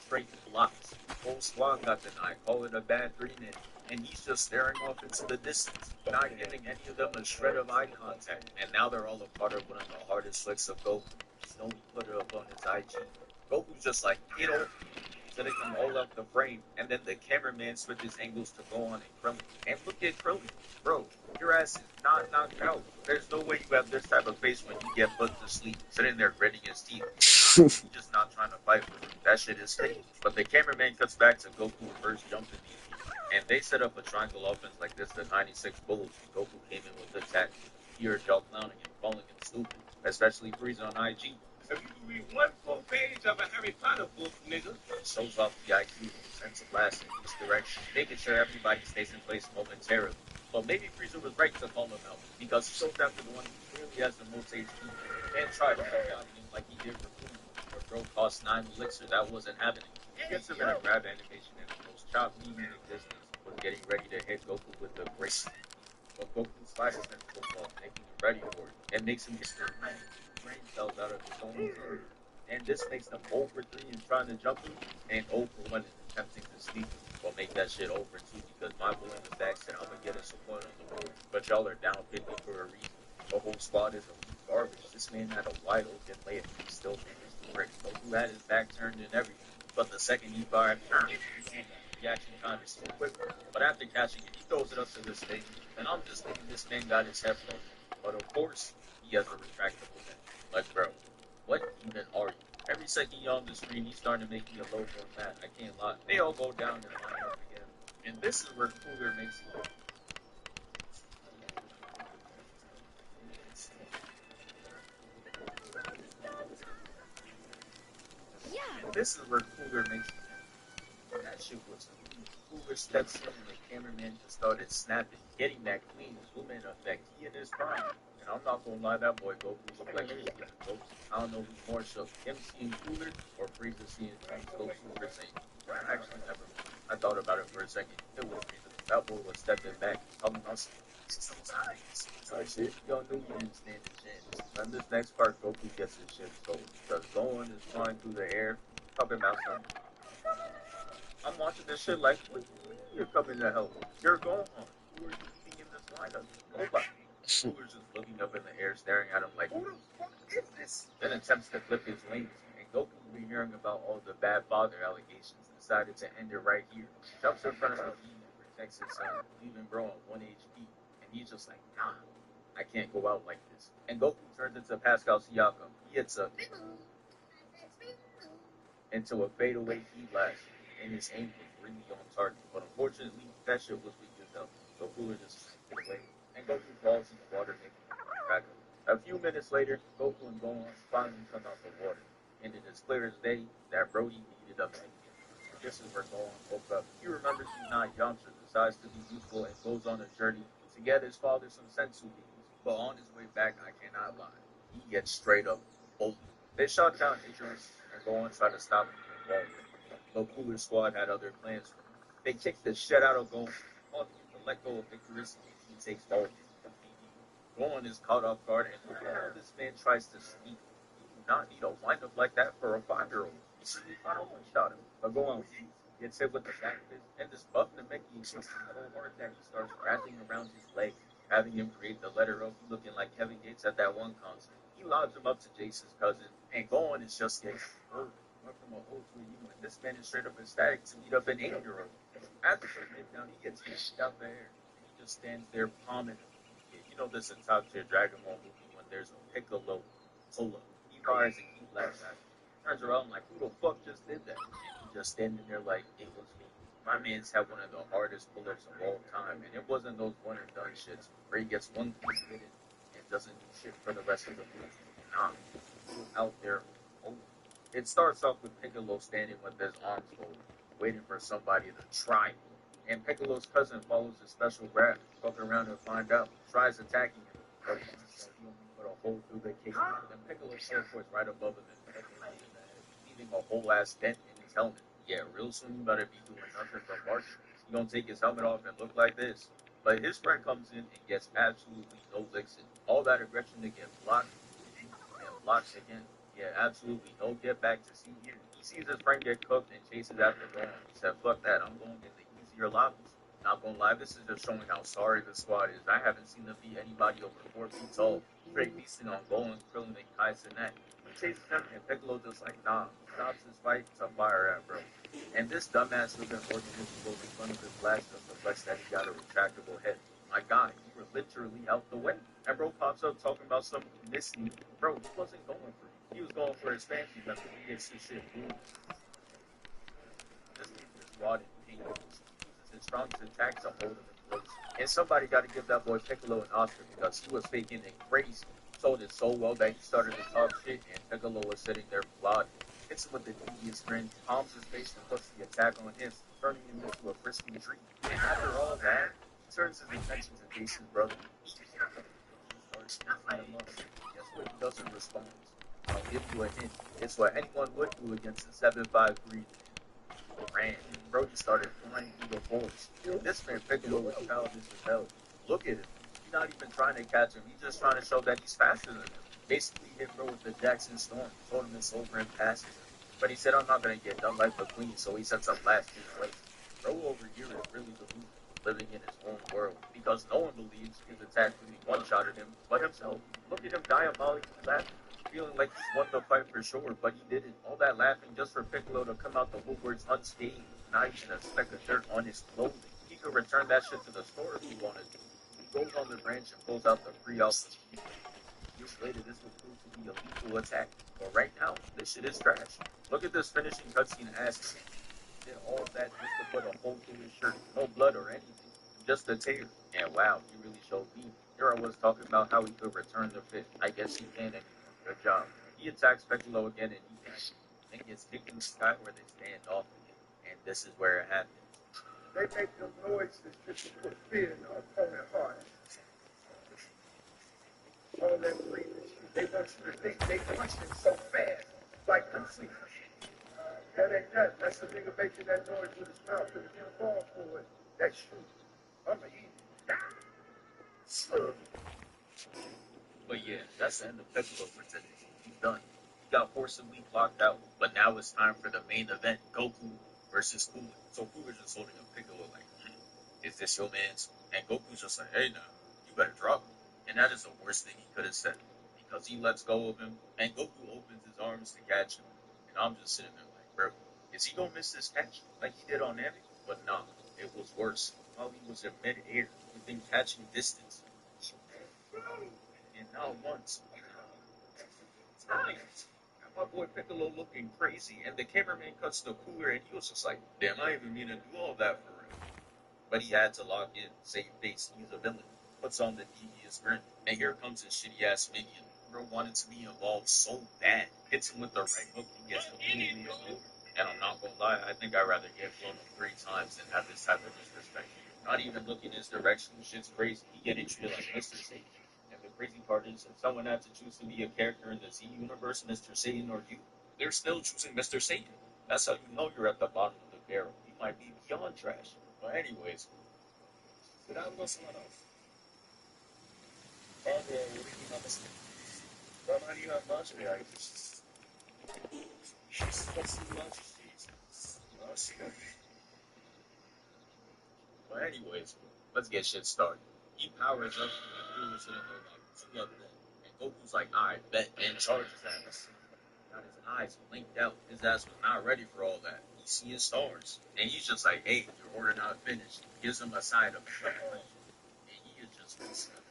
S2: Straight blocks. Whole squad got denied. Call it a bad 3-minute. And he's just staring off into the distance, not giving any of them a shred of eye contact. And now they're all a part of one of the hardest flicks of Goku. Snowy put it up on his IG. Goku's just like, get over. Then it can all up the frame, and then the cameraman switches angles to go on and Krillin. And look at Krillin. Bro, your ass is not knocked out. There's no way you have this type of face when you get put to sleep, sitting there gritting his teeth. He's just not trying to fight with him. That shit is fake. But the cameraman cuts back to Goku first jumping and they set up a triangle offense like this the 96 Bulls, and Goku came in with the attack. You heard y'all clowning and calling him stupid, especially Frieza on IG. If you read one full page of a Harry Potter book, nigga, shows off the IQ and some blast in each direction, making sure everybody stays in place momentarily. But maybe Frieza was right to call him out, because he shows after the one who clearly has the most HP and tried to out him like he did for Frieza. But bro cost 9 elixir, that wasn't happening. He gets him in a grab animation, and the most chopped meme in existence was getting ready to hit Goku with the great. But Goku's slider sense goes off, making him ready for it, and makes him get their brain cells out of his own turn. And this makes them 0 for 3 in trying to jump him, and 0 for 1 in attempting to sneak him. Well, make that shit 0 for 2 because my boy in the back said I'm gonna get us a point on the board. But y'all are down 50 for a reason. The whole squad is elite garbage. This man had a wide open layup and he still managed to break. Goku had his back turned and everything. But the second he fired, reaction time is so quick. But after catching it, he throws it up to this thing, and I'm just thinking this man got his head blown. But of course, he has a retractable head. Like, bro, what even are you? Every second you're on the screen, he's starting to make me a little more mad. I can't lie. They all go down and line up again. And this is where Cooler makes it. And this is where Cooler makes it. That shit was Cooler steps in and the cameraman just started snapping, getting that clean zoom in effect. He in his prime. And I'm not gonna lie, that boy Goku looked like he was getting ghost. I don't know who's more shook, him seeing Cooler or Frieza seeing Goku Super Saiyan. I actually never. I thought about it for a second. It was Frieza. That boy was stepping back, telling us sometimes. So shit, y'all knew he didn't stand a chance. On this next part, Goku gets his shit stolen because Gohan is flying through the air, talking about something. I'm watching this shit like, what do you mean you're coming to help? You're Gohan. Who are you leaving in this lineup? Nobody. Cooler's just looking up in the air, staring at him like, who the fuck is this? Then attempts to clip his wings, and Goku, hearing about all the bad father allegations, decided to end it right here. Jumps in front of the beam and protects his son, leaving bro on 1 HP. And he's just like, nah, I can't go out like this. And Goku turns into Pascal Siakam. He hits into a fadeaway heat blast, and his aim was really on target. But unfortunately, that shit was weak as hell. So Cooler just hit away, and Goku falls in the water, making him crack up. A few minutes later, Goku and Gohan finally come out the water, and it is clear as day that Brody needed a man. This is where Gohan woke up. He remembers he's not Yamcha, decides to be useful, and goes on a journey to get his father some sensu beans. But on his way back, I cannot lie, he gets straight up bullied. They shot down Icarus and Gohan tried to stop him from falling. But Cooler Squad had other plans for him. They kicked the shit out of Gohan, causing him to let go of Icarus, and he takes all. Gohan is caught off guard, and look at how this man tries to sneak. You do not need a windup like that for a 5-year-old. You see, he finally one-shot him. But Gohan gets hit with the back fist, and this buff Namekian is so hard that he starts wrapping around his leg, having him create the letter O, looking like Kevin Gates at that one concert. He lobs him up to Jason's cousin, and Gohan is just getting hurt. Went from a O to a U, and this man is straight up ecstatic to meet up an 8-year-old. After putting him down, he gets hit out there. He just stands there palming him. You know this is a top tier Dragon Ball movie when there's a Piccolo pull-up. He fires and he laughs at him. Turns around like, who the fuck just did that? And he just standing there like, it was me. My man's had one of the hardest pull-ups of all time, and it wasn't those one and done shits where he gets one piece of it and doesn't do shit for the rest of the movie. Nah, out there. Oh. It starts off with Piccolo standing with his arms folded, waiting for somebody to try him. And Piccolo's cousin follows a special grab, fuck around and find out, tries attacking him, but he only put a hole through the cake. And Piccolo teleports right above him and leaving a whole ass dent in his helmet. Yeah, real soon you better be doing nothing but march. He gonna take his helmet off and look like this. But his friend comes in and gets absolutely no licks in. All that aggression to get blocked and blocked again. Yeah, absolutely no get back to see here. He sees his friend get cooked and chases after Gohan. He said, fuck that, I'm going in the easier lobbies. Not gonna lie, this is just showing how sorry the squad is. I haven't seen them beat anybody over 4 feet tall. Straight beasting on Gohan, Krillin, and Kai Cenat. He chases him, and Piccolo just like, nah, stops his fight to fire at bro. And this dumbass looking organism goes in front of his blast just to flex that he got a retractable head. My God, you were literally out the way. And bro pops up talking about some missing. Bro, he wasn't going for it. He was going for his fancy method. He gets his shit moved. This leaves his squad in pain. His strongest attack to hold him in place. And somebody got to give that boy Piccolo an Oscar because he was faking it crazy. Told it so well that he started to talk shit, and Piccolo was sitting there flawed. Hits him with the devious grin, palms his face, and puts the attack on him, turning him into a frisky tree. And after all that, he turns his attention to Jason's brother. He starts beating him up. Guess what? He doesn't respond. I'll give you a hint. It's what anyone would do against a 7'5" ran. Brody started flying through the forest. This man Piccolo was childish as hell. Look at him. He's not even trying to catch him. He's just trying to show that he's faster than him. Basically hit bro with the Jackson Storm, told him it's over and passes him. But he said, I'm not going to get done like McQueen, so he sets up last year's race. Bro over here is really delusional, living in his own world, because no one believes his attack really one-shotted him but himself. Look at him diabolically laughing, feeling like he's won the fight for sure, but he didn't. All that laughing just for Piccolo to come out the woodworks unscathed, not even a speck of dirt on his clothing. He could return that shit to the store if he wanted to. He goes on the branch and pulls out the free alpha. Years later, this will prove to be a lethal attack. But right now, this shit is trash. Look at this finishing cutscene asking. He did all that just to put a hole through his shirt. No blood or anything. Just a tear. And wow, he really showed me. Here I was talking about how he could return the fit. I guess he can anymore. Good job. He attacks Piccolo again and he can. Then gets kicked in the sky where they stand off again. And this is where it happens.
S1: They make them noises just to put fear in the opponent's heart. All that breathing shit. They want you to think they punching so fast, like them sleep. That ain't that. That's the nigga making that noise with his mouth and he can't fall for it. That's true. I'ma eat it.
S2: But yeah, that's the end of Piccolo for today. He's done. He got forcibly clocked out, but now it's time for the main event, Goku versus Cooler. So Cooler's just holding a Piccolo like, is this your man's? And Goku's just like, hey now, you better drop him. And that is the worst thing he could have said, because he lets go of him, and Goku opens his arms to catch him. And I'm just sitting there like, bro, is he gonna miss this catch like he did on Namek? But nah, it was worse. While he was in mid-air, within catching distance. And not once, times. My boy Piccolo looking crazy, and the cameraman cuts the Cooler, and he was just like, damn, I even mean to do all that for real. But he had to lock in, save face, he's a villain. Puts on the devious grin, and here comes his shitty ass minion. Bro wanted to be involved so bad, hits him with the right hook and gets completely ignored. And I'm not gonna lie, I think I'd rather get blown up 3 times than have this type of disrespect. Not even looking his direction, shit's crazy. He getting treated like Mr. Satan. And the crazy part is, if someone had to choose to be a character in the Z universe, Mr. Satan or you, they're still choosing Mr. Satan. That's how you know you're at the bottom of the barrel. You might be beyond trash. But anyways,
S1: Cuidado con else. Palworld, originalmente. Trabalharia mais reais.
S2: but anyways, let's get shit started. He powers up, and Cooler's sitting there like, two up there. And Goku's like, alright, bet, and charges at us. Got his eyes blinked out. His ass was not ready for all that. He's seeing stars. And he's just like, hey, your order not finished. Gives him a side of and he is just listening.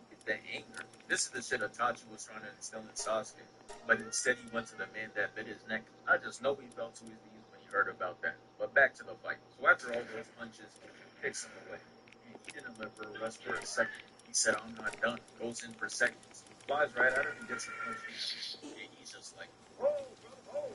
S2: Look at the anger. This is the shit Itachi was trying to instill in Sasuke. But instead he went to the man that bit his neck. I just know he fell to his knees when he heard about that. But back to the fight. So after all those punches, he picks him away. And he didn't let her rest for a second. He said, I'm not done. Goes in for seconds. Flies right at him and gets a punch. And he's just like,
S1: whoa, whoa.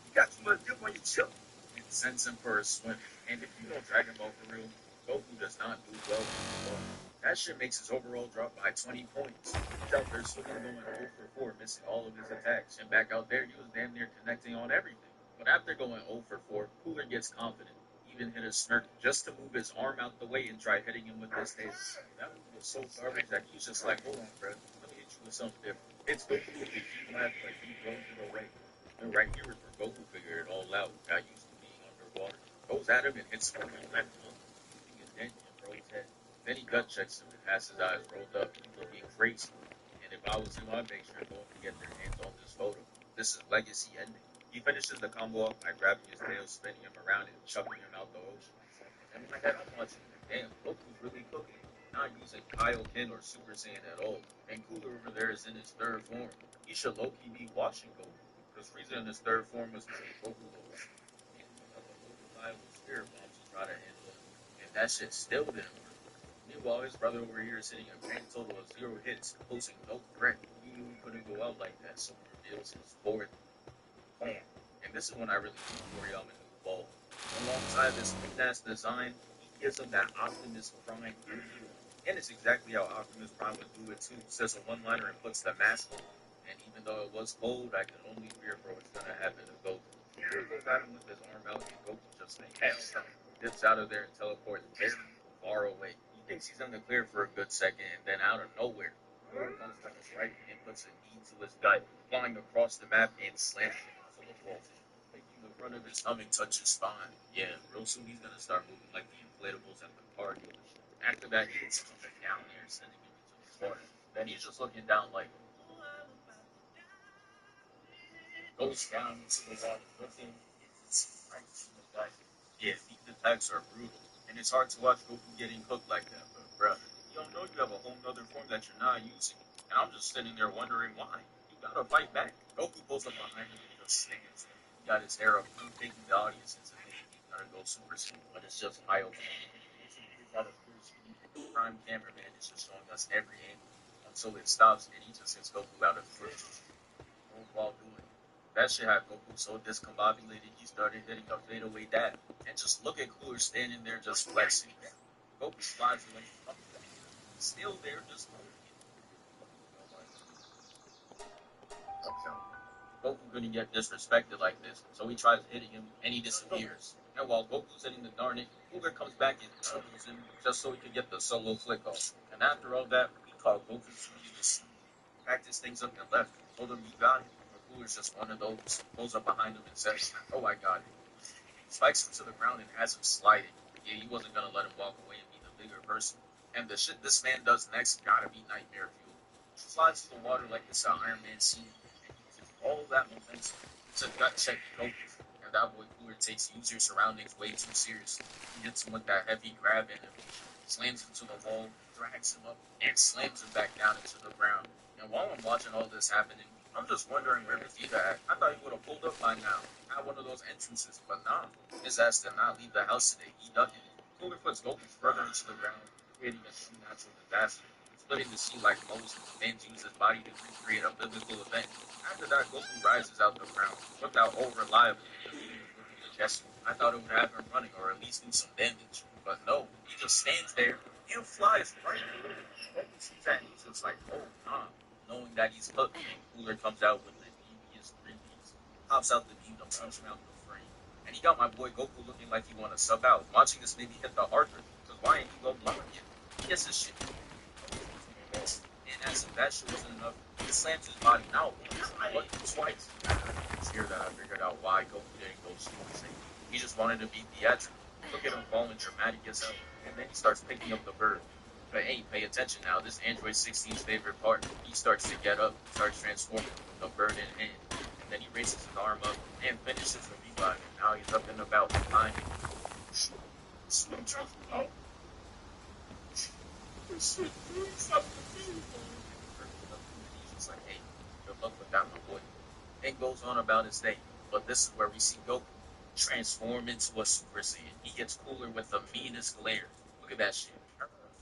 S1: You got too much dip on your chip.
S2: and sends him for a swim. And if you know Dragon Ball for real, Goku does not do well with that shit makes his overall drop by 20 points. He's out there swimming going 0 for 4, missing all of his attacks. And back out there, he was damn near connecting on everything. But after going 0 for 4, Cooler gets confident. Even hit a smirk just to move his arm out the way and try hitting him with his tail. That move was so garbage that he was just like, hold on, bro. Let me hit you with something different. It's Goku with the huge laugh like he throws it away. And right here is where Goku figured it all out. Got used to being underwater. Goes at him and hits him with left hook, leaving his dent in Bro's head. Then he gut checks him and has his eyes rolled up, looking crazy. And if I was him, I'd make sure no one can get their hands on this photo. This is legacy ending. He finishes the combo off by grabbing his tail, spinning him around and chucking him out the ocean. And in my head, I'm watching, damn, Goku's really cooking. Not using Kaioken or Super Saiyan at all. And Cooler over there is in his third form. He should low-key be watching Goku. Because Frieza in his third form was Goku low. And another low-reliable spirit bombs to try to handle him. And that shit still didn't work. Meanwhile, his brother over here is hitting a grand total of 0 hits, posing no threat. He knew he couldn't go out like that, so he reveals his fourth plan. And this is when I really think Toriyama knew the ball. Alongside this clean-ass design, he gives him that Optimus Prime energy. And it's exactly how Optimus Prime would do it too. Says a one-liner and puts the mask on. And even though it was cold, I could only fear for what's gonna happen to Goku. Here goes at him with his arm out, and Goku just like, hell no. Dips out of there and teleports very far away. He thinks he's in the clear for a good second, and then out of nowhere, Cooler comes to his right and puts a knee to his gut, flying across the map and slamming into the wall, making the front of his stomach touch his spine. Yeah, real soon he's gonna start moving like the inflatables at the car dealership. After that, he hits something down there, sending him into the water. Then he's just looking down like, goes down into the water with him, hits right to the gut. Yeah, these attacks are brutal, and it's hard to watch Goku getting cooked like that, but bruh, you don't know you have a whole nother form that you're not using. And I'm just sitting there wondering why. You gotta fight back. Goku pulls up behind him and just stands there. He got his hair up, taking the audience into thinking he's gonna go Super Saiyan, but it's just eye-opening. Out of pure speed, the prime cameraman is just showing us every angle until it stops and he just hits Goku out of the foot. While doing it. That shit had Goku so discombobulated he started hitting a fadeaway dab. And just look at Cooler standing there just flexing. Goku slides away from him. Still there, just Goku couldn't get disrespected like this, so he tries hitting him and he disappears. And while Goku's hitting the darn Cooler comes back and elbows him just so he could get the solo flick off. And after all that, we called Goku to practice things up and left. Told him you got it. But Cooler's just one of those. Pulls up behind him and says, "Oh, I got it." Spikes him to the ground and has him sliding. Yeah, he wasn't gonna let him walk away and be the bigger person. And the shit this man does next gotta be nightmare fuel. He slides to the water like it's an Iron Man scene, and he uses all that momentum to gut check Goku. And that boy Cooler takes use your surroundings way too seriously. He hits him with that heavy grab animation, slams him to the wall, drags him up, and slams him back down into the ground. And while I'm watching all this happening, I'm just wondering where Vegeta at. I thought he would have pulled up by now, had one of those entrances, but nah. His ass did not leave the house today. He ducked it. Cooler puts Goku further into the ground, creating a true natural disaster, splitting the sea like Moses, and use his body to recreate a biblical event. After that, Goku rises out the ground, looked out all reliably, majestic. I thought it would have him running, or at least do some damage. But no, he just stands there and flies right through. Goku sees that and he's just like, oh, nah. Knowing that he's hooked, Cooler comes out with the devious 3Ds, pops out the beam to punch him out the frame. And he got my boy Goku looking like he want to sub out. Watching this maybe hit the heart rhythm, because why ain't he go blind yet? He gets his shit. And as if that shit wasn't enough, he slams his body not once, but twice. It's here that I figured out why Goku didn't go Super Saiyan. He just wanted to be theatrical. Look at him falling dramatic as hell. And then he starts picking up the bird. But hey, pay attention now. This Android 16's favorite part. He starts to get up, starts transforming with the bird in hand. And then he raises his arm up and finishes the revive. And now he's up and about behind him. Oh. He's just like, hey, good luck with that, my boy. And goes on about his day. But this is where we see Goku transform into a Super Saiyan. He gets Cooler with the meanest glare. Look at that shit.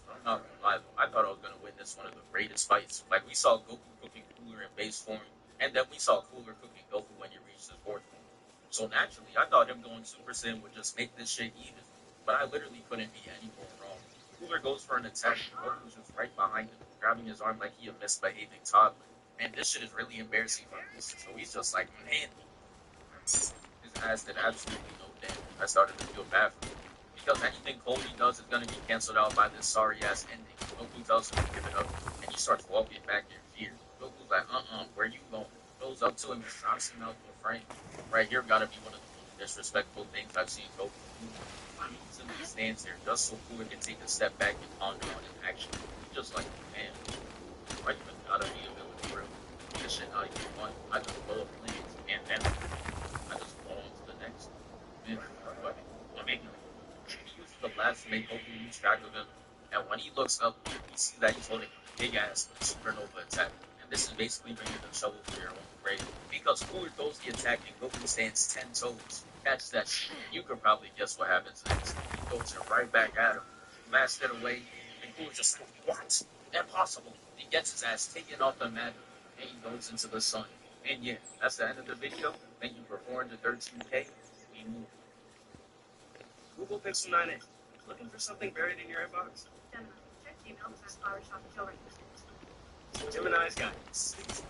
S2: I'm not gonna lie though, I thought I was gonna witness one of the greatest fights. Like we saw Goku cooking Cooler in base form, and then we saw Cooler cooking Goku when he reached his fourth form. So naturally, I thought him going Super Saiyan would just make this shit even. But I literally couldn't be any more wrong. Cooler goes for an attack, and Goku's just right behind him, grabbing his arm like he a misbehaving toddler. And this shit is really embarrassing for him. So he's just like, man, his ass did absolutely no damage. I started to feel bad for him. Because anything Cody does is going to be canceled out by this sorry-ass ending. Goku tells him to give it up, and he starts walking back in fear. Goku's like, where you going? Goes up to him and drops him out the frame. Right here gotta be one of the most disrespectful things I've seen Goku do. I mean, he simply stands there just so Cooler can take a step back and ponder on his action. He's just like, man, why you even gotta be a villain for real? This shit not even fun. I just blow up planes, and then I just fall on to the next. Man, fuck it. I mean, the blast to make Goku lose track of him, and when he looks up, we see that he's holding a big ass supernova attack. And this is basically bringing the shovel for your own grave. Because Cooler throws the attack and Goku stands 10 toes. Catch that shit. You could probably guess what happens next. He throws it right back at him, blasts it away, and Cooler's just like, what? Impossible. He gets his ass taken off the mat, and he goes into the sun. And yeah, that's the end of the video. Thank you for 413K. We move.
S1: Google Pixel 9a. Looking for something buried in your inbox?
S4: Gemini, check the email that says Flower Shop Until right.
S1: Gemini's got it.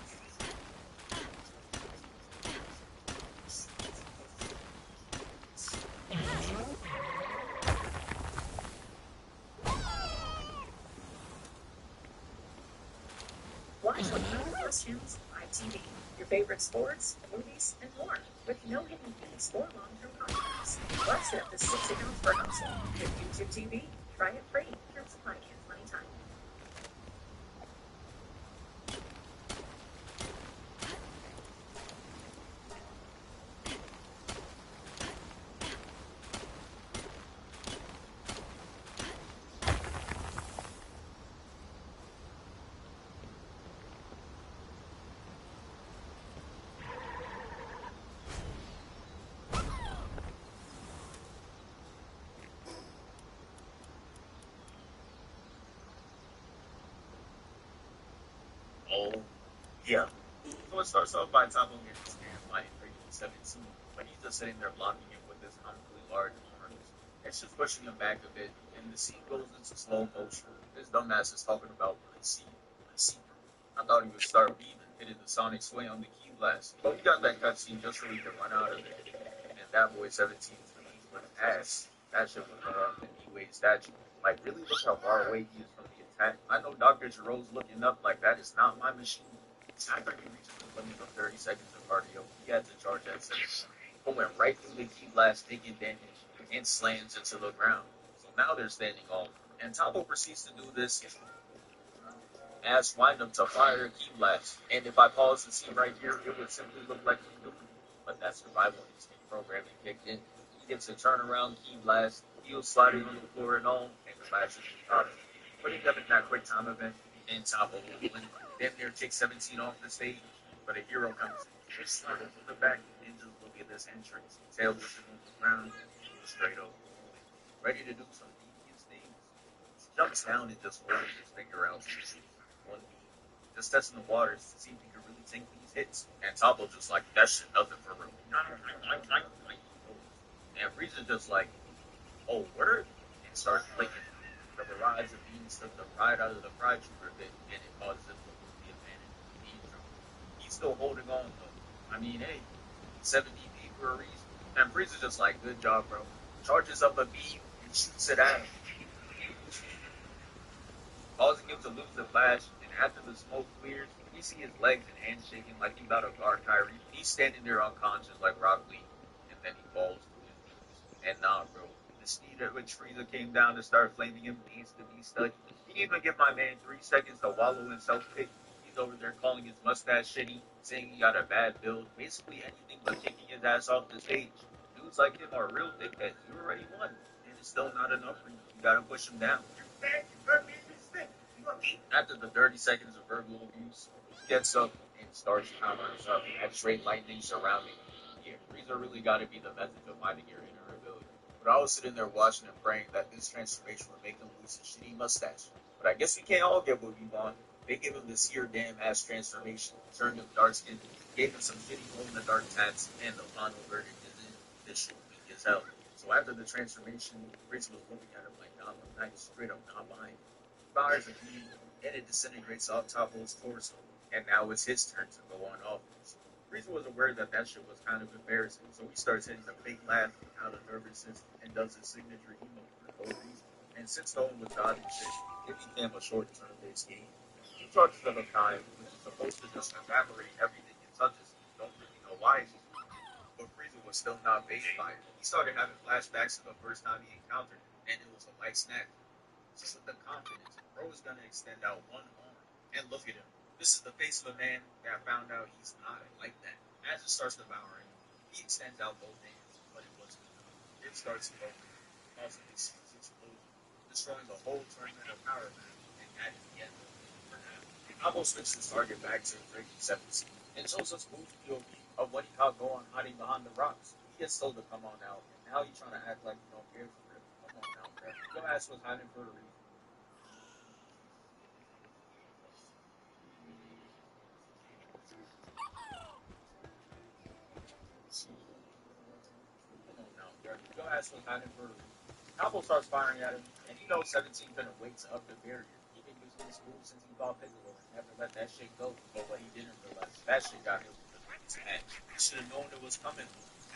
S3: sports channels, live TV, your favorite sports, movies, and more, with no hidden fees or long-term contracts. Plus, up to 6 accounts per household. With YouTube TV, try it free. Terms apply at any time.
S2: Oh, yeah. So it starts off by Tabo getting scared by Freaking 17, but he's just sitting there blocking him with his comically large arms. It's just pushing him back a bit, and the scene goes into slow motion. His dumbass is talking about receive. I thought he would start beaming, hitting the sonic sway on the key blast, but we got that cutscene just so we could run out of it. And that boy 17 is released with ass. That shit was an E-Wade statue. Like, really look how far away he is from the attack. I know Dr. Giro's looking up like that is not my machine. After he reaches the limit of 30 seconds of cardio, he had to charge at 7. But went right through the key blast, taking damage, and slams into the ground. So now they're standing off. And Tabo proceeds to do this as wind up to fire a key blast. And if I pause the scene right here, it would simply look like he's doing it. But that survival instinct programming kicked in. He gets a turnaround key blast, he was sliding on the floor and all, and the blast is caught him, putting them in that quick time event, and Tabo will win. Then there takes 17 off the stage, but a hero comes in. Just slide from the back, and just look at this entrance. Tail whipping on the ground, straight up, ready to do some devious things. He jumps down and just holds his finger out. One beat, just testing the waters to see if he can really take these hits. And Toppo just like, that shit nothing for real. And Frieza just like, oh, word? And starts flicking. The barrage of beams took the pride out of the pride trooper bit, and it causes him to lose the advantage. He's still holding on though. I mean, hey, 70 feet for a reason. And Frieza's just like, good job, bro. Charges up a beam and shoots it at him, causing him to lose the flash. And after the smoke clears, we see his legs and hands shaking like he about to guard Kyrie. He's standing there unconscious like Rock Lee, and then he falls to his knees. And nah, bro, the speed at which Frieza came down to start flaming him needs to be studied. He didn't even give my man 3 seconds to wallow in self-pity. He's over there calling his mustache shitty, saying he got a bad build, basically anything but kicking his ass off the stage. Dudes like him are real dickheads. You already won, and it's still not enough for you. You gotta push him down. After the 30 seconds of verbal abuse, he gets up and starts powering up at straight lightning surrounding him. Yeah, Frieza really gotta be the method of finding your inner ability. But I was sitting there watching and praying that this transformation would make him lose his shitty mustache. But I guess we can't all get what we want. They give him this here damn ass transformation, turned him dark skinned, gave him some shitty glow in the dark tats, and the final verdict is in. This shit weak as hell. So after the transformation, Frieza was looking at him like Gotham Knight, straight up not mine. Fires a beam, and it disintegrates off Toppo's torso. And now it's his turn to go on offense. Frieza was aware that that shit was kind of embarrassing, so he starts hitting the fake laugh out of nervousness and does his signature emote for no reason. And since no one was dodging shit, it became a short turn-based game. 2 charges at a time, which is supposed to just evaporate everything it touches. You don't really know why it's used. But Frieza was still not phased by it. He started having flashbacks to the first time he encountered it, and it was a light snap. Just with the confidence, bro is gonna extend out one arm. And look at him. This is the face of a man that found out he's not like that. As it starts devouring him, he extends out both hands, but it wasn't enough. It starts smoking, causing a huge explosion, destroying the whole tournament of power map, and that is the end of it for now. Cabo switched his target back to 37 and shows us movie POV of what he caught going hiding behind the rocks. He gets told to come on out, and now he's trying to act like he don't care for him. Come on out, bro. Your ass was hiding for a reason. Come on now, bro. Your ass was hiding for a reason. Cabo starts firing at him, and he knows 17 couldn't wait to up the barrier. He been using this move since he fought Piccolo and never let that shit go. But what he didn't realize, that shit got him with the next match. He should have known it was coming.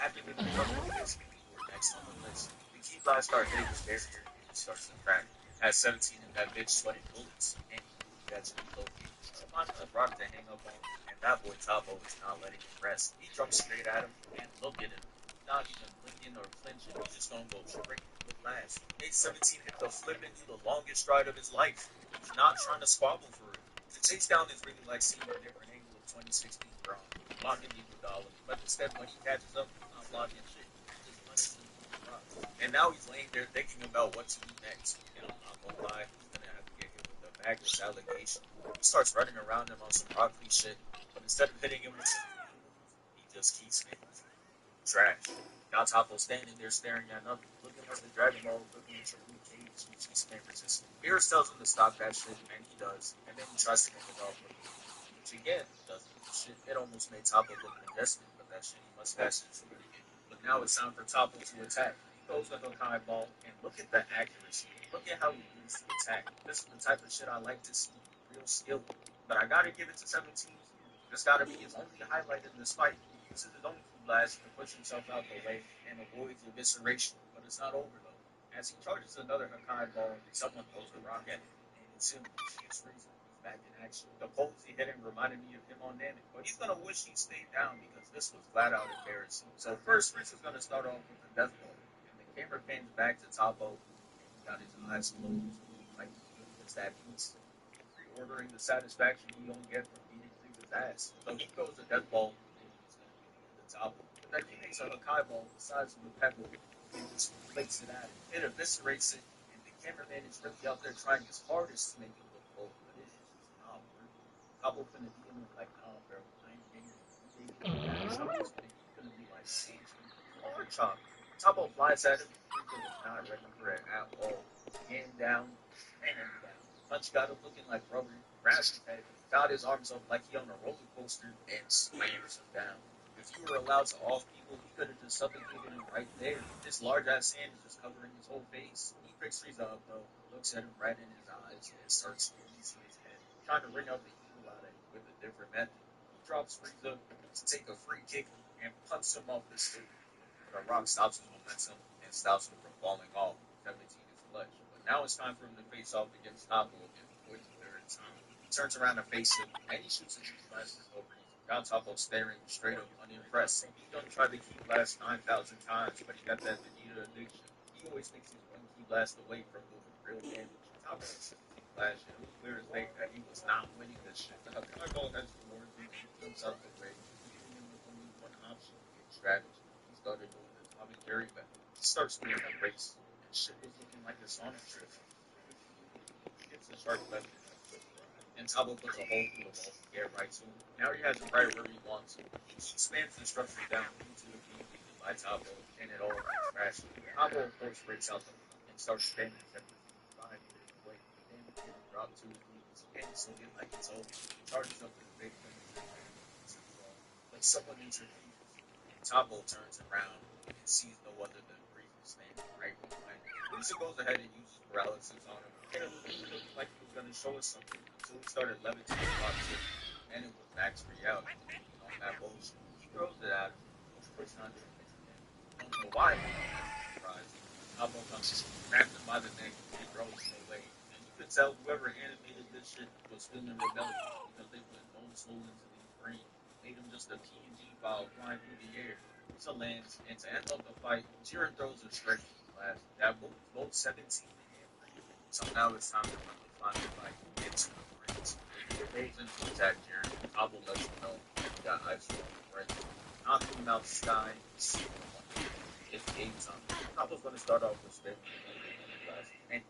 S2: After getting trouble with this, he was next on the list. The key blast starts hitting the barrier, and he starts to crack. Has 17 in that bitch sweating bullets, and he at to be located. Find a rock to hang up on, and that boy Tabo is not letting him rest. He jumps straight at him, and look at him. Not even blinking or flinching, he's just gonna go straight to the blast.
S1: A17 hit the flip and do the longest stride of his life. He's not trying to squabble for it. The chase down is really like seeing a different angle of 2016 Braun.
S2: Blocking the Iguodala, but instead when he catches up, he's not blocking shit. He just punches him through the rock.
S1: And now he's laying there thinking about what to do next.
S2: And I'm not gonna lie, he's gonna have to get hit with the bagless allegation.
S1: He starts running around him on some Rock Lee shit, but instead of hitting him with some, he just keeps hitting him. Trash. Now Tapo standing there staring at nothing, looking like the Dragon Ball looking at your blue cage, which he can't resist. Beerus tells him to stop that shit, and he does. And then he tries to make it off with him, which again doesn't do shit. It almost made Tapo look congested, but that shitty mustache is true. But now it's time for Tapo to attack. He goes with a high ball, and look at the accuracy. Look at how he moves to attack. This is the type of shit I like to see. Real skill. But I gotta give it to 17 here. This gotta be his only highlight in this fight. He uses his own blast to push himself out the way and avoids evisceration, but it's not over though. As he charges another Hakai ball, someone throws a rock at him, and it's him. It's Frieza. He's back in action. The pose he hit him reminded me of him on Namek, but he's gonna wish he stayed down because this was flat out embarrassing. So first, Frieza's gonna start off with the death ball, and the camera pans back to Toppo, and he got his eyes closed, like it's that piece. Ordering the satisfaction he don't get from beating Frieza's ass. So he throws a death ball, and he's gonna be the top. But then he makes a Hakai ball the size of a pebble and just flakes it at him. It eviscerates it, and the cameraman is really out there trying his hardest to make it look cold, but it's just not working. Cabo finna be in like, nah, bro, I ain't getting it. He's gonna be like, hard chop. Tabo flies at him. Frieza was not ready for it at all. Hand down, and down. Punch got him looking like rubber. Grabs his head, got his arms up like he on a roller coaster, and slams him down. If you were allowed to off people, he could have just suffocated him right there. This large ass hand is just covering his whole face. He picks Frieza up though, looks at him right in his eyes, and starts squeezing his head, trying to wring out the evil out of him with a different method. He drops Frieza to take a free kick and punches him off the stage. But a rock stops his momentum and stops him from falling off. 17 is clutch. But now it's time for him to face off against Toppo again for the third time. He turns around to face him, and he shoots his blasters over. Got Toppo staring straight up unimpressed. He done tried to key blast 9,000 times, but he got that Vegeta addiction. He always thinks he's one key blast away from doing real damage. Toppo shoots key blast, and it was clear as day that he was not winning this shit. The Hakai ball has the Lord and he jumps out the way, leaving him with only one option in strategy. He started doing the Tommy Jerry method. He starts doing a race, and shit was looking like a Sonic trip. He gets a sharp left and Tabo puts a hole through the wall to get right to him. Now he has it right where he wants it. He spams the structure down into the beam by Tabo, and it all gets crashed. Tabo, of course, breaks out the and starts spamming separate 5 meters away. Then he can drop to his knees and still get like it's over. He charges up his big fingers but someone intervenes. Tabo turns around and sees no other than Frieza standing right behind him. Frieza goes ahead and uses paralysis on him. And it looked like he was going to show us something until he started levitating about to, and it was Max reality. On that bullshit. He throws it at him, which puts on him again. I don't know why, but I'm surprised. Tabo comes, grabs him by the neck, and throws him away. And you could tell whoever animated this shit was feeling rebellious because they put no soul into these brains. Made him just a PNG file flying through the air. It's a lands, and to end up the fight, Jiren throws a straight blast that moves both 17 and Frieza. So now it's time to run the final fight into the rings. It rolls into attack Jiren. Tabo lets him know that he got ice on the ring. Knocking him out the sky. It's game time. Tabo's going to start off with spin. And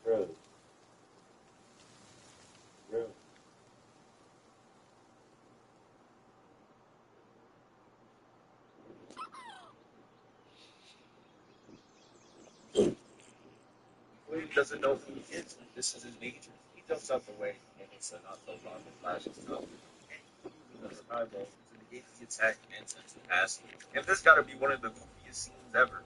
S1: Really, really.
S2: Clearly doesn't know who he is. This is his nature. He jumps out the way and it's a not so long and flashes up. And using the survival to negate the attack and sends to pass. And this gotta be one of the goofiest scenes ever.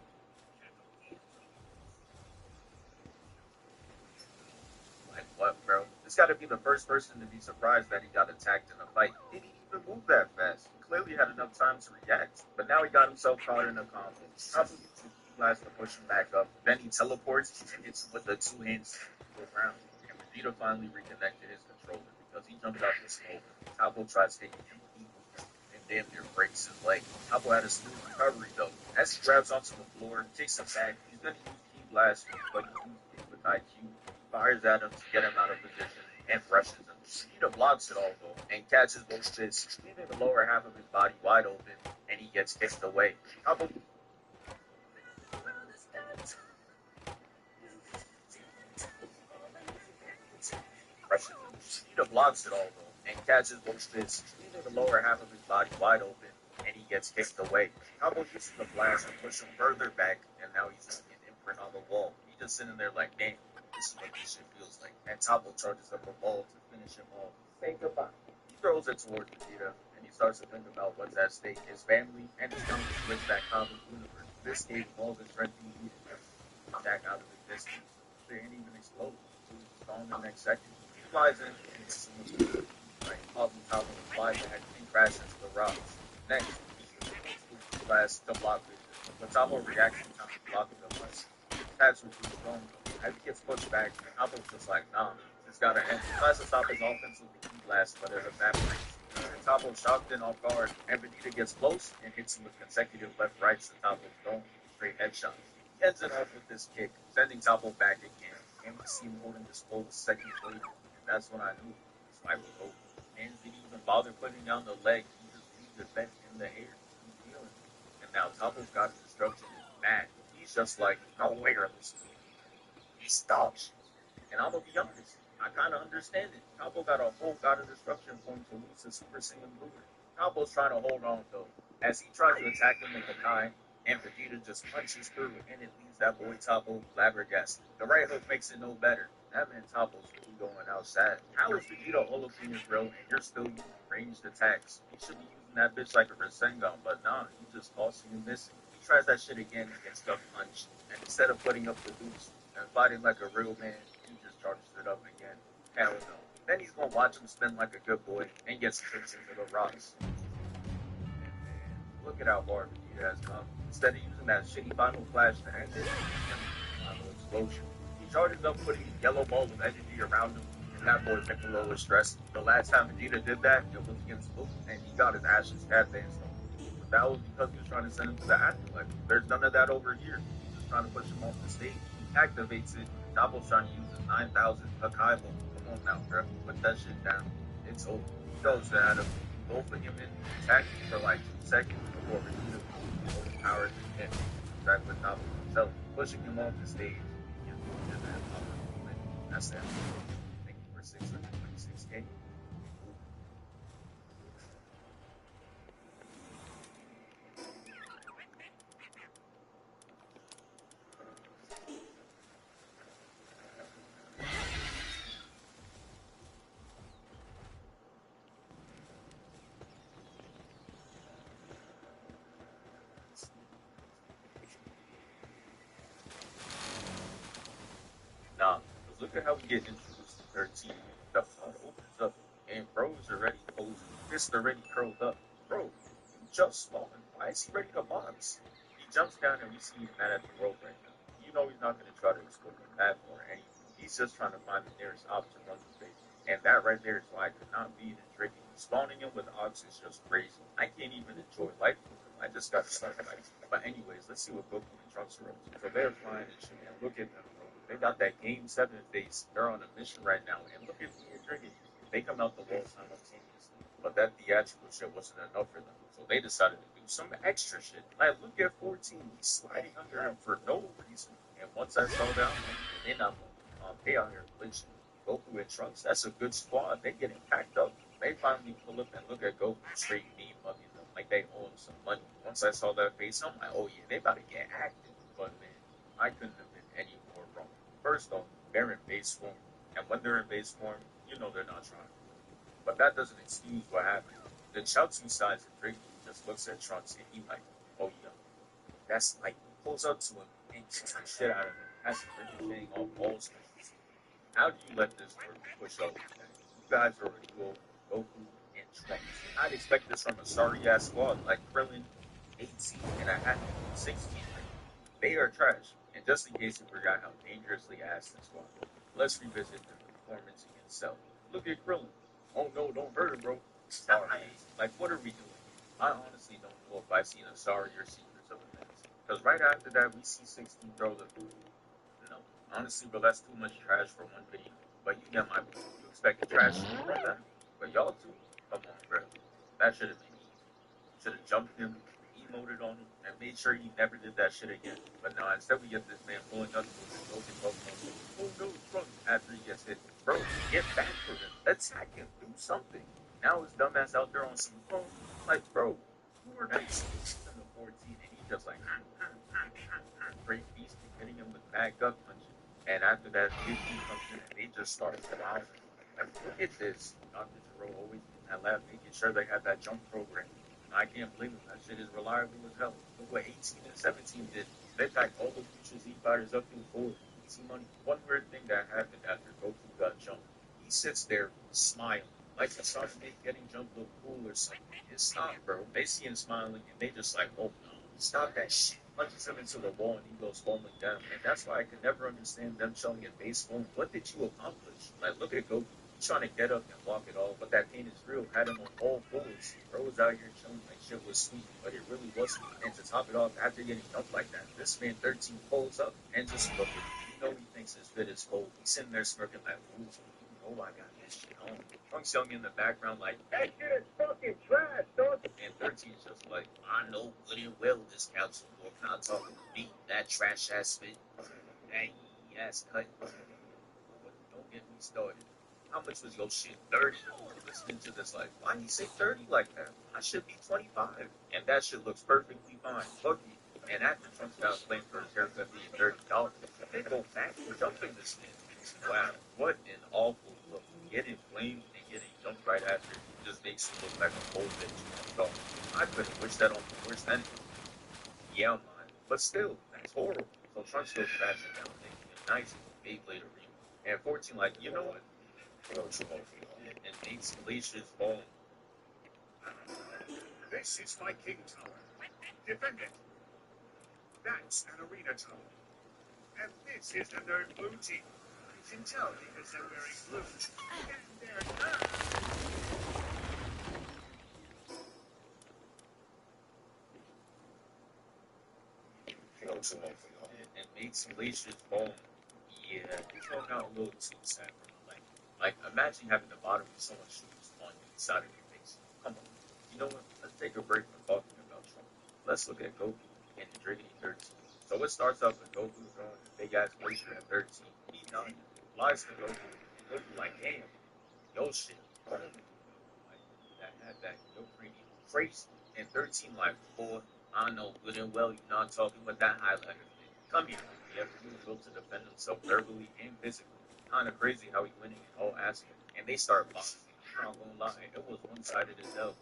S2: Like what, bro? This got to be the first person to be surprised that he got attacked in a fight. He didn't even move that fast. He clearly had enough time to react, but now he got himself caught in a combo. Probably uses the blast to push him back up. Then he teleports and hits him with the two hands to the ground. And Vegeta finally reconnected his controller because he jumped out the smoke. Tabo tries taking him and damn near breaks his leg. Tabo had a smooth recovery though. As he grabs onto the floor, takes him back, he's gonna use Key Blast, but he used it with IQ, fires at him to get him out of position, and rushes him. Vegeta blocks it all though, and catches both fists, leaving the lower half of his body wide open, and he gets kicked away. Tabo rushes him. Vegeta blocks it all though, and catches both fists, leaving the lower half of his body wide open, and he gets kicked away. Tabo uses the blast to push him further back, and now he's seeing an imprint on the wall. He's just sitting there like, damn, this is what this shit feels like. And Tabo charges up a ball to finish him off. Say goodbye. He throws it towards Vegeta, and he starts to think about what's at stake: his family and his county switch that common universe. This gave him all the strength he needed to back out of existence. They didn't even explode. He was gone the next second. He flies in and hits him with the right off the top of the fly back and crashes into the rocks. Next, he blast to block Vegeta. But Tabo reacts in time to block the blast. That's what he's going. As he gets pushed back, Tabo's just like, nah, it's gotta end. He tries to stop his offense with the key blast, but it evaporates. Tabo shocked and off guard, and Vegeta gets close and hits him with consecutive left rights to Tabo's dome, straight headshots. He ends it off with this kick, sending Tabo back again, and we see him holding this pole seconds later, and that's when I knew this fight was over. And didn't even bother putting down the leg, he just leaves it bent in the air, he's feeling it. And now Tabo's got destruction is mad. He's just like, no way are this. He stops. And I'm gonna be honest, I kind of understand it. Cabo got a whole God of Destruction point to lose to Super Saiyan Blue. Cabo's trying to hold on though, as he tries to attack him with the Kai, and Vegeta just punches through, and it leaves that boy Tabo flabbergasted. The right hook makes it no better. That man Tabo's really going outside. How is Vegeta all up in his bro, and you're still using ranged attacks? You should be using that bitch like a Rasengan, but nah, you just tossing and missing. He tries that shit again and gets stuck punched, and instead of putting up the deuce and fighting like a real man, he just charges it up again. Hell no. Then he's gonna watch him spin like a good boy and gets kicked into the rocks. And man, look at how far Vegeta has come. Instead of using that shitty final flash to end it, final explosion. He charges up, putting a yellow ball of energy around him, and that boy Piccolo was stressed. The last time Vegeta did that, it was against Luke, and he got his ashes stabbed in. But that was because he was trying to send him to the afterlife. There's none of that over here. He's just trying to push him off the stage. He activates it. Dabo's trying to use his 9,000 Hakai Boom. Come on now, bro. Put that shit down. It's over. He goes to Adam, both of him in attack for like 2 seconds before Vegeta overpowers him and back with Dabo himself, pushing him off the stage. That's that. Thank you for 626K. Nah, because look at how we get introduced to 13. The phone opens up, and bro is already posing. Fist already curled up. Bro, you just spawned. Why is he ready to box? He jumps down and we see him mad at the rope right now. You know he's not going to try to explore the path or anything. He's just trying to find the nearest op to run the face. And that right there is why I could not beat and drinking. Spawning him with ops is just crazy. I can't even enjoy life with him. I just got to start fighting. But anyways, let's see what Goku and Trunks are up to. So they're flying and shit, and look at them. They got that Game 7 face. They're on a mission right now. And look at me and Drinking. They come out the wall simultaneously. But that theatrical shit wasn't enough for them, so they decided to do some extra shit. Like, look at 14, he's sliding under him for no reason. And once I saw that, I'm like, they're not going to pay out here glitching. Goku and Trunks, that's a good squad. They getting packed up. They finally pull up and look at Goku straight mean mugging them like they owe him some money. Once I saw that face, I'm like, oh yeah, they about to get active. But man, I couldn't have been any more wrong. First off, they're in base form. And when they're in base form, you know they're not trying. But that doesn't excuse what happened. The Chelsea size of Drake just looks at Trunks and he like, oh yeah, that's like pulls up to him and kicks the shit out of him. That's ricocheting off all specials. How do you let this work push up like that? You guys are a duo, Goku and Trunks. I'd expect this from a sorry ass squad like Krillin, 18 and a half, 16. They are trash. And just in case you forgot how dangerously ass this was, let's revisit the performance against Cell. Look at Krillin. Oh no, don't hurt him, bro. Sorry. Like, what are we doing? I honestly don't know if I've seen a sorrier Secrets of Events. Because right after that, we see 16 throw the. No. Honestly, bro, that's too much trash for one video. But you get my point. You expect the trash from them. But y'all two? Come on, bro. That should have been easy. Should have jumped him, emoted on him, and made sure he never did that shit again. But no, instead we get this man pulling up to his broken Pokemon. Oh no, Trunk, after he gets hit. Bro, get back for him. Attack him. Do something. Now his dumbass out there on some phone. Like, bro, who are nice in the 14 and he just like great beast hitting him with bad gut punches. And after that, 15 comes in and they just start smiling. Like, look at this. Dr. Gero always in that lab making sure they have that jump program. I can't believe it. That shit is reliable as hell. Look what 18 and 17 did. They packed all the future Z fighters up to the forward. Easy money. One weird thing that happened after Goku got jumped. He sits there smiling. Like he's trying to make getting jumped look cool or something. It's not, bro. They see him smiling and they just like, oh no, stop that shit. Punches him into the wall and he goes falling down. And that's why I could never understand them showing it base form. What did you accomplish? Like, look at Goku trying to get up and walk it all, but that pain is real. Had him on all fours. Bro was out here chilling like shit was sweet, but it really wasn't. And to top it off, after getting dumped like that, this man 13 pulls up and just look at him. You know he thinks his fit is cold. He's sitting there smirking like, ooh, oh I got this shit on. Trunks yelling in the background like, that shit is fucking trash, dog. And 13 is just like, I know good and well this council boy not talking to me. That trash ass fit. That ass cut. Don't get me started. How much was your shit? 30? Listening to this, like, why do you say 30 like that? I should be 25. And that shit looks perfectly fine. Lucky. And after Trump's got claimed for his haircut being $30, they go back to jumping this man. Wow, what an awful look. Getting flamed and getting jumped right after just makes you look like a whole bitch. So, I couldn't wish that on the worst enemy. Yeah, man. But still, that's horrible. So Trump's still crashing down, making it nice Beyblade Arena. And 14, like, you know what? And makes glaciers fall.
S1: This is my king tower. Defend it. That's an arena tower. And this is the nerd blue team. You can tell because they're wearing blue. And they're nerds.
S2: And makes glaciers fall. Yeah, you come out a little too sad for my life. Like, imagine having the bottom of someone's shoes on the side of your face. Come on. You know what? Let's take a break from talking about Trump. Let's look at Goku and Dragon 13. So it starts off with Goku throwing a big ass glacier at 13. He done. Flies to Goku. And Goku like, damn, yo shit. Like, that had that yo premium crazy. And 13 like, boy, I know good and well you're not talking with that highlighter. Come here. He has built to defend himself verbally and physically. Kind of crazy how he winning in all aspects. And they start boxing. I'm not gonna lie, it was one-sided as hell.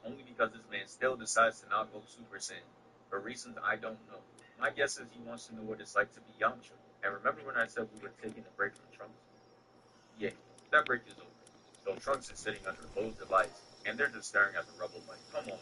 S2: Only because this man still decides to not go Super Saiyan. For reasons I don't know. My guess is he wants to know what it's like to be Yamcha. And remember when I said we were taking a break from Trunks? Yeah, that break is over. So Trunks is sitting under Lowe's device, and they're just staring at the rubble like, come on,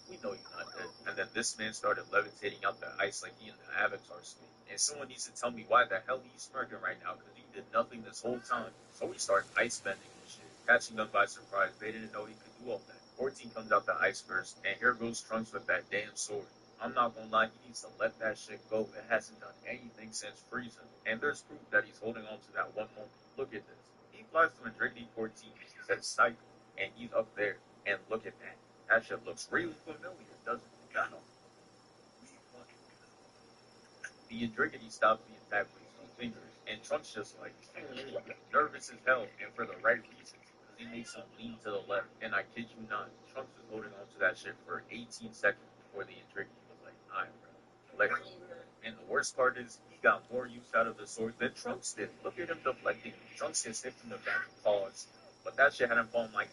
S2: we know you're not dead. And then this man started levitating up the ice like he in the Avatar suit. And someone needs to tell me why the hell he's smirking right now, because he did nothing this whole time. So we start ice bending and shit, catching them by surprise. They didn't know he could do all that. 14 comes out the ice first, and here goes Trunks with that damn sword. I'm not gonna lie, he needs to let that shit go. It hasn't done anything since Frieza. And there's proof that he's holding on to that one moment. Look at this. He flies to Andrigny 14, says psych, and he's up there. And look at that. That shit looks really familiar, doesn't it? I don't. The Adriggity stops the attack with 2 fingers, and Trunks just like nervous as hell, and for the right reasons, because he makes him lean to the left. And I kid you not, Trunks was holding on to that shit for 18 seconds before the Adriggity was like, "Alright, bro, let go." And the worst part is, he got more use out of the sword than Trunks did. Look at him deflecting. Trunks gets hit from the back, pause. But that shit had him falling like,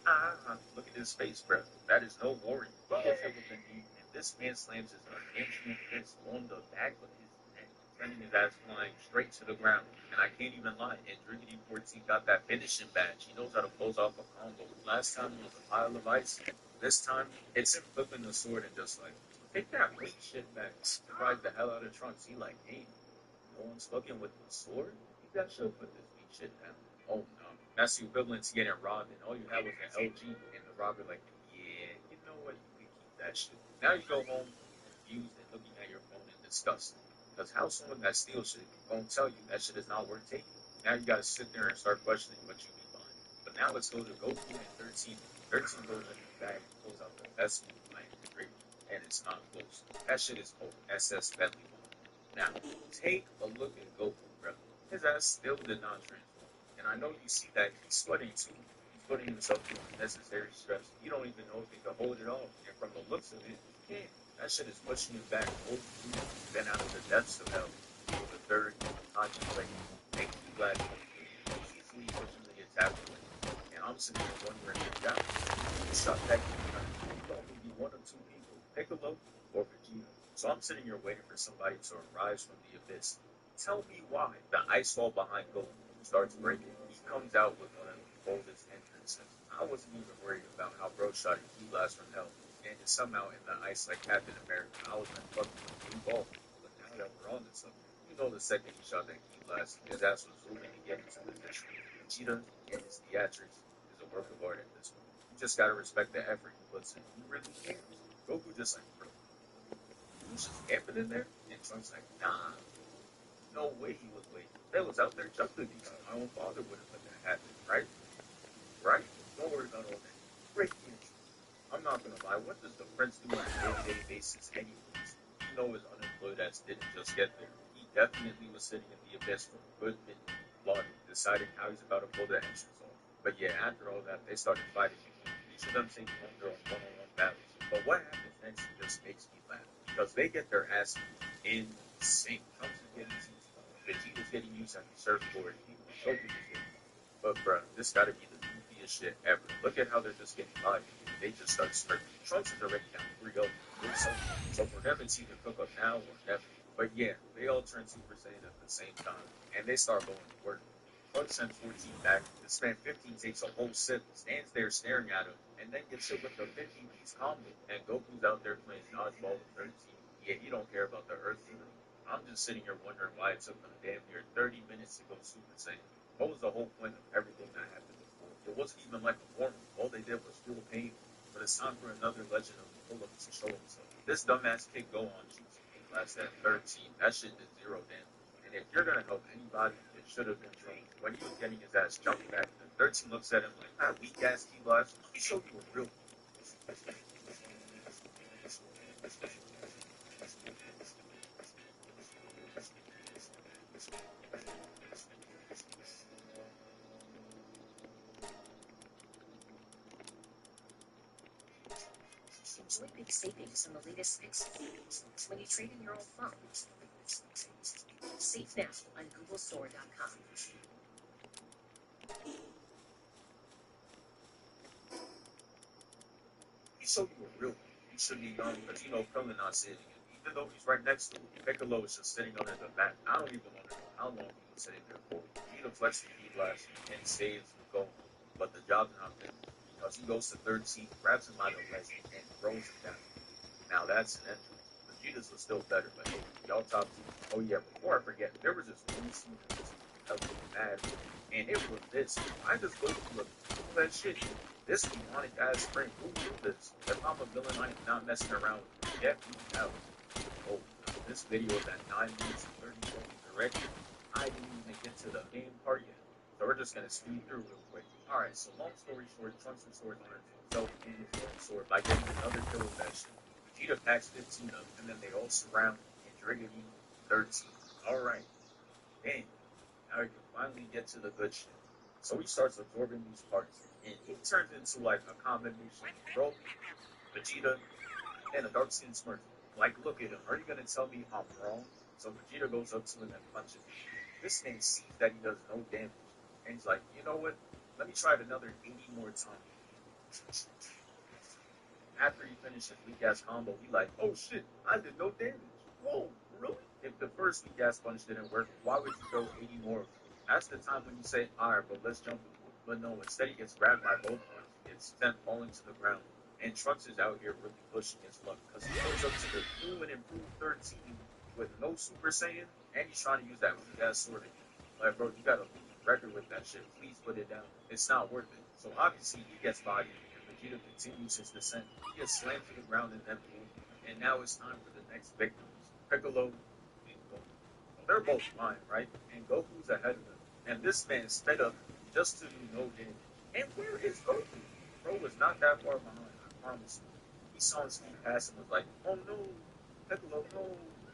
S2: look at his face, bro. That is no warrior. He gets hit with the knee, and this man slams his gargantuan fist on the back of his neck, sending his ass flying straight to the ground. And I can't even lie, and Driggity 14 got that finishing badge. He knows how to close off a combo. Last time it was a pile of ice. This time, it's him flipping the sword and just like, take that weak shit back. Surprise the hell out of Trunks. He like, hey, no one's fucking with the sword? You guys should put this weak shit down. Oh no. That's the equivalent to getting robbed and all you had was an LG and the robber like, yeah, you know what, you can keep that shit. Now you go home confused and looking at your phone in disgust. Because how someone that steals shit gonna tell you that shit is not worth taking? Now you gotta sit there and start questioning what you be buying. But now let's go to Goku and 13. 13 goes in his bag and pulls out the best move I agree. And it's not close. That shit is called SS Bentley. Now, take a look at Goku, bro. His ass still did not transform. And I know you see that he's sweating too. He's putting himself through unnecessary stress. You don't even know if he can hold it off. And from the looks of it, he can't. That shit is pushing him back over then out of the depths of hell. For the third Haji plate. Make you glad easily pushing the attack away. And I'm sitting there wondering if that shot that you can only be one of two people, Piccolo or Vegeta. So I'm sitting here waiting for somebody to arise from the abyss. Tell me why the ice wall behind Goku starts breaking. He comes out with one of the boldest entrances. I wasn't even worried about how bro shot a key blast from hell and is somehow in the ice like Captain America. I was like, fuck, blue ball. But now that we're on this subject, you know the second he shot that key blast, his ass was zooming to get into position. Vegeta and his theatrics is a work of art at this point. You just gotta respect the effort he puts in. He really cares. Goku just like, bro, he was just camping in there? And Trunks like, nah, no way he was waiting. They was out there jumping because my own father wouldn't let that happen, right? Right? Don't worry about all that. Great answer. I'm not gonna lie, what does the prince do on a day-to-day basis anyways? You know his unemployed ass didn't just get there. He definitely was sitting in the abyss for a good minute, plotting, deciding how he's about to pull the entrance off. But yeah, after all that, they started fighting again. Each of them taking on their own one-on-one battles. But what happens next just makes me laugh. Because they get their ass in sync. Trunks is getting used. Vegeta's getting used on the surfboard. Goku is getting. But bruh, this gotta be the goofiest shit ever. Look at how they're just getting by. They just start smirking. Trunks is already down 3-0. So for them, it's either cook up now or never. But yeah, they all turn Super Saiyan at the same time, and they start going to work. Trunks sends 14 back. This man 15 takes a whole sip, stands there staring at him, and then gets hit with the 15-piece combo. And Goku's out there playing dodgeball with 13. Yeah, he don't care about the Earth theory. I'm just sitting here wondering why it took them damn near 30 minutes to go Super Saiyan. What was the whole point of everything that happened before? It wasn't even like a formal. All they did was feel pain. But it's time for another legend of the pull-ups to show himself. This dumbass kid go on shoots last at 13. That shit did zero damage. And if you're gonna help anybody, it should have been Trunks. When he was getting his ass jumped back, 13 looks at him like, weak ass key blast. Let me show you a real.
S3: Enjoy big savings on the latest Pixel when you trade in your old phone. Save now on googlestore.com.
S2: He showed you a real one. You should be young because you know Krillin not sitting. Even though he's right next to him, Piccolo is just sitting under the back. I don't even want to know how long he was sitting there for. Vegeta flexes the key blast and saves the goal. But the job's not finished because he goes to 13, grabs him by the leg, and throws him down. Now that's an entrance. Vegeta's was still better, but hey, y'all top two. Oh yeah, before I forget, there was this one scene that was mad, and it was this. I just go through all that shit. This demonic ass spring, who knew this? If I'm a villain, I'm not messing around with it. Get me out. Oh, this video is at 9 minutes and 30 seconds already. I didn't even get to the main part yet. So we're just gonna speed through real quick. Alright, so long story short, Trunks restores honor to himself and his own sword by getting another kill with that shit. Vegeta packs 15 up, and then they all surround and Driggity 13. Alright, damn. Now we can finally get to the good shit. So he starts absorbing these parts, and he turns into like a combination of Broly, Vegeta, and a dark skinned Smurf. Like, look at him. Are you gonna tell me I'm wrong? So Vegeta goes up to him and punches him. This man sees that he does no damage, and he's like, you know what? Let me try it another 80 more times. After he finishes weak ass combo, he like, oh shit, I did no damage. Whoa, really? If the first weak ass punch didn't work, why would you throw 80 more? That's the time when you say, alright, but let's jump the pool. But no, instead he gets grabbed by both arms, he gets sent falling to the ground. And Trunks is out here really pushing his luck because he goes up to the new and improved 13 with no Super Saiyan, and he's trying to use that weak ass sword again. Like, bro, you got a record with that shit. Please put it down. It's not worth it. So obviously he gets bodied, and Vegeta continues his descent. He gets slammed to the ground and then boom. And now it's time for the next victims. Piccolo and Goku. So they're both flying, right? And Goku's ahead of them. And this man sped up just to do no damage. And where is Goku? Bro was not that far behind, I promise you. He saw him speed past and was like, oh no, Piccolo, no.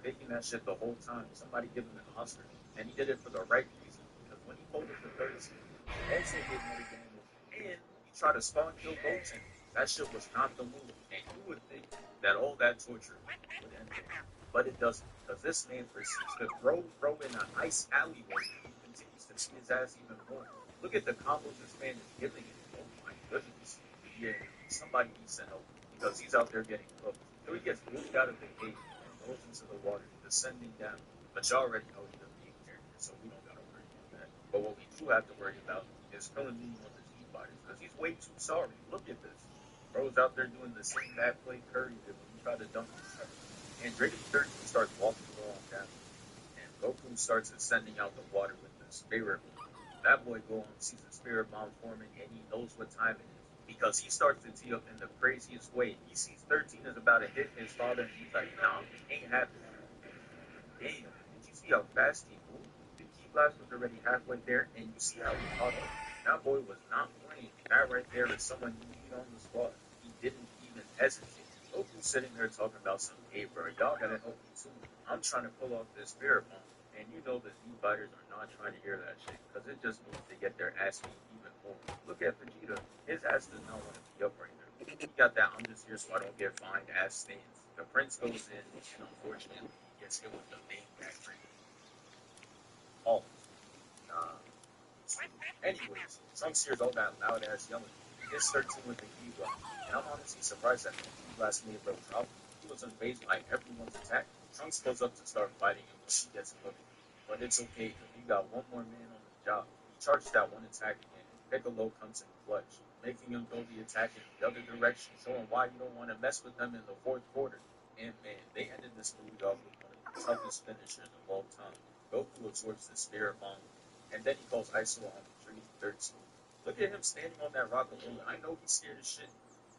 S2: Faking that shit the whole time. Somebody give him an Oscar. And he did it for the right reason. Because when he pulled up the 13, he also did more damage. And he tried to spawn kill Goten. That shit was not the move. And you would think that all that torture would end it. But it doesn't. Because this man proceeds to throw in an ice alleyway. He continues to see his ass even more. Look at the combos this man is giving him. Oh my goodness. Yeah, somebody needs to help because he's out there getting cooked. So he gets moved out of the gate and goes into the water, descending down. But you already know he's a main character, so we don't gotta worry about that. But what we do have to worry about is filling in on the Z fighters because he's way too sorry. Look at this. Bro's out there doing the same bad play Curry did when he tried to dunk himself. And Dragon 13 starts walking along down. And Goku starts ascending out the water with the spirit. That boy Gohan sees the spirit bomb forming and he knows what time it is because he starts to tee up in the craziest way. He sees 13 is about to hit his father and he's like, no, it ain't happening. Damn, did you see how fast he moved? The key blast was already halfway there and you see how he caught up. That boy was not playing. That right there is someone you need on the spot. He didn't even hesitate. Goku's sitting there talking about some, hey bro, y'all gotta help me too. I'm trying to pull off this spirit bomb. And you know the Z fighters are not trying to hear that shit because it just means they get their ass beat even more. Look at Vegeta. His ass does not want to be up right now. He got that I'm just here so I don't get fined ass stance. The prince goes in and unfortunately he gets hit with the main backbreaker. Oh, nah. Anyways, Trunks hears all that loud ass yelling. He gets 13 with the key block. And I'm honestly surprised that the key blast made bro drop. He was unfazed by everyone's attack. Trunks goes up to start fighting him, but she gets hooked. But it's okay, because we got one more man on the job. He charges that one attack again, and Piccolo comes in clutch, making him throw the attack in the other direction, showing why you don't want to mess with them in the fourth quarter. And man, they ended this movie off with one of the toughest finishers of all time. Goku absorbs the spirit bomb, and then he calls ISO on the Dream 13. Look at him standing on that rock alone. I know he's scared as shit.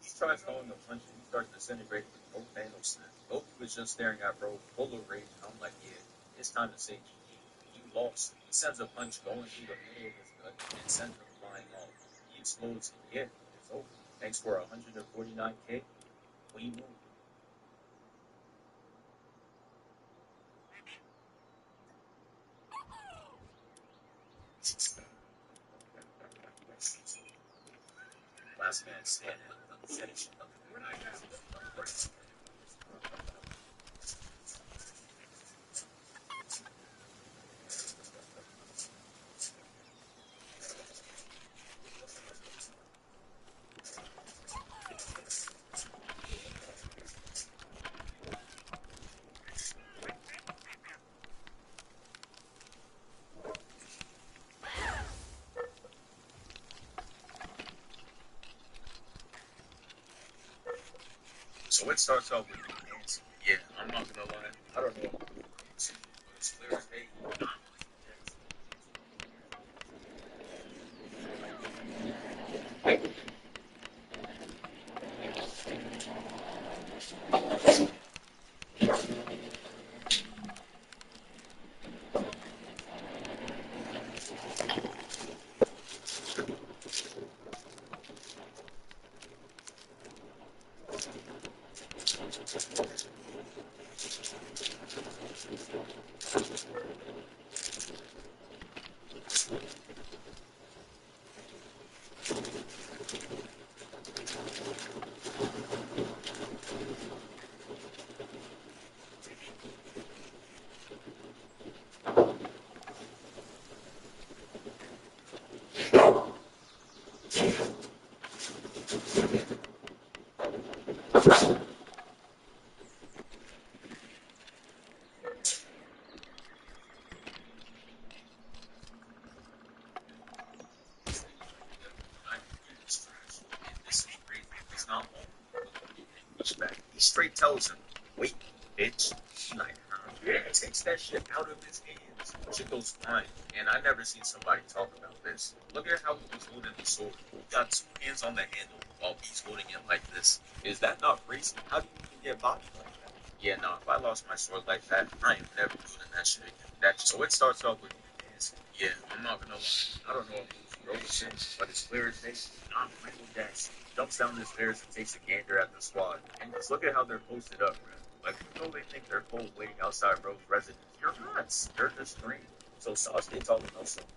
S2: He tries throwing a punch and he starts disintegrating with no Thanos snap. Goku is just staring at bro, full of rage, and I'm like, yeah, it's time to say GG. You lost. He sends a punch going through the middle of his gut and sends him flying off. He explodes and yeah, it's over. Thanks for 149K. We move. Last man standing, finishing up. So it starts off with the dance. Yeah, I'm not gonna lie. I don't know. But it's clear as day. And this is crazy. It's not only pushback. He straight tells him, "Wait, bitch." He like, huh? Yeah, takes that shit out of his hands. Shit goes flying. And I never seen somebody talk about this. Look at how he was holding the sword. He got two hands on the handle while he's holding it like this. Is that not crazy? How do you even get bodied like that? Yeah, no, if I lost my sword like that, I am never doing that shit again. So it starts off with this. Yeah, I'm not gonna lie. I don't know if it was Roberson, but it's clear as day. Not Michael Jackson. Jumps down the stairs and takes a gander at the squad. And just look at how they're posted up, man. Like, you know they think they're cold waiting outside Rose's residence. You're nuts. You're just green. So Sasuke talking about something.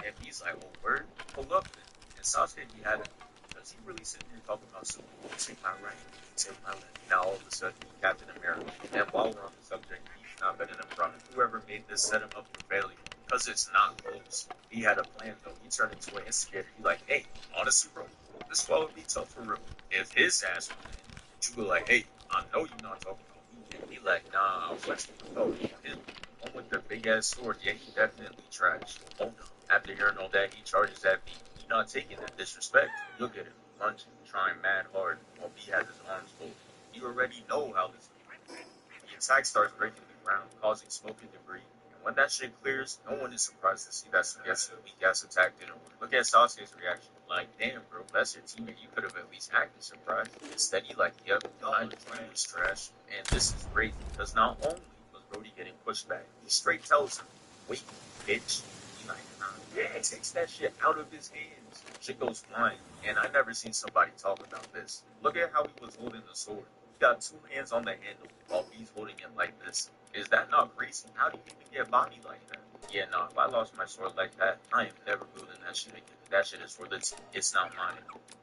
S2: And he's like, well, word, pull up then. And Sasuke, he had it. Because he really sitting here talking about something. You take my right, you take my left. Now all of a sudden, Captain America. And while we're on the subject, he's not better than front. Whoever made this set him up for failure. Because it's not close. He had a plan, though. He turned into an instigator. He like, hey, honestly, bro, this squad would be tough for real. If his ass was in, you go like, hey, I know you're not talking about me. And he like, nah, what's him? One with the big ass sword, yeah, he definitely trash. Oh no. After hearing all that, he charges that B. He not taking that disrespect. Look at him, lunging, trying mad hard, while B has his arms folded. You already know how this is. The attack starts breaking the ground, causing smoke and debris. And when that shit clears, no one is surprised to see that Sugetsu weak ass attack didn't work. Look at Sasuke's reaction. Like, damn, bro, that's your teammate. You could have at least acted surprised. Instead, he like, yep, I know was trash. And this is crazy, because not only was Brody getting pushed back, he straight tells him, wait, bitch. He like, nah. Yeah, takes that shit out of his hands. Shit goes flying. And I never seen somebody talk about this. Look at how he was holding the sword. He got two hands on the handle while he's holding it like this. Is that not crazy? How do you even get bodied like that? Yeah, no, if I lost my sword like that, I am never building that shit again. That shit is for the team. It's not mine.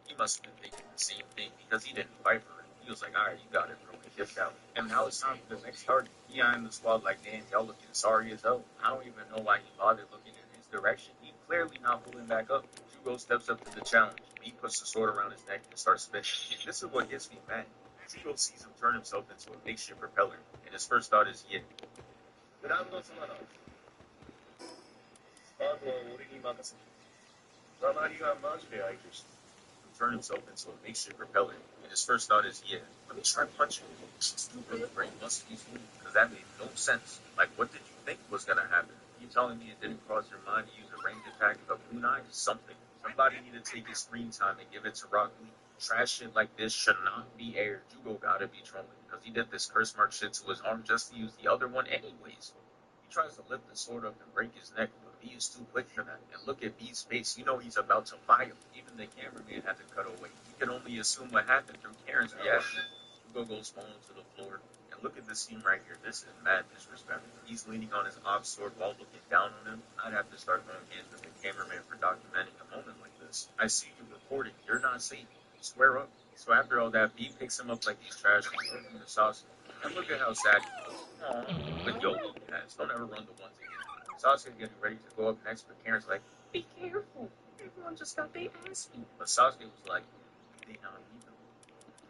S2: He must have been thinking the same thing because he didn't fight for it. He was like, alright, you got it, bro. Get out. And now it's time for the next target. He in the squad like, damn, y'all looking sorry as hell. I don't even know why he bothered looking in his direction. He clearly not pulling back up. Jugo steps up to the challenge. He puts the sword around his neck and starts spinning. This is what gets me mad. Jugo sees him turn himself into a makeshift propeller, and his first thought is, yeah. Turn himself into a makeshift propeller, and his first thought is, yeah, let me try punching him. Stupid brain must be fooled, because that made no sense. Like, what did you think was gonna happen? You telling me it didn't cross your mind to use a ranged attack of kunai? Something. Somebody need to take his screen time and give it to Rock Lee. Trash shit like this should not be aired. Jugo gotta be trolling, because he did this curse mark shit to his arm just to use the other one anyways. He tries to lift the sword up and break his neck, but B is too quick for that. And look at B's face. You know he's about to fire. Even the cameraman had to cut away. You can only assume what happened through Karen's reaction. Hugo goes falling to the floor. And look at this scene right here. This is mad disrespect. He's leaning on his off sword while looking down on him. I'd have to start throwing hands at the cameraman for documenting a moment like this. I see you recording. You're not safe. Square up. So after all that, B picks him up like he's trash and throws him the sauce. And look at how sad he looks. Aww. But yo, guys, don't ever run the ones again. Sasuke getting ready to go up next, but Karen's like, be careful. Everyone just got their ass beat. But Sasuke was like, they not even.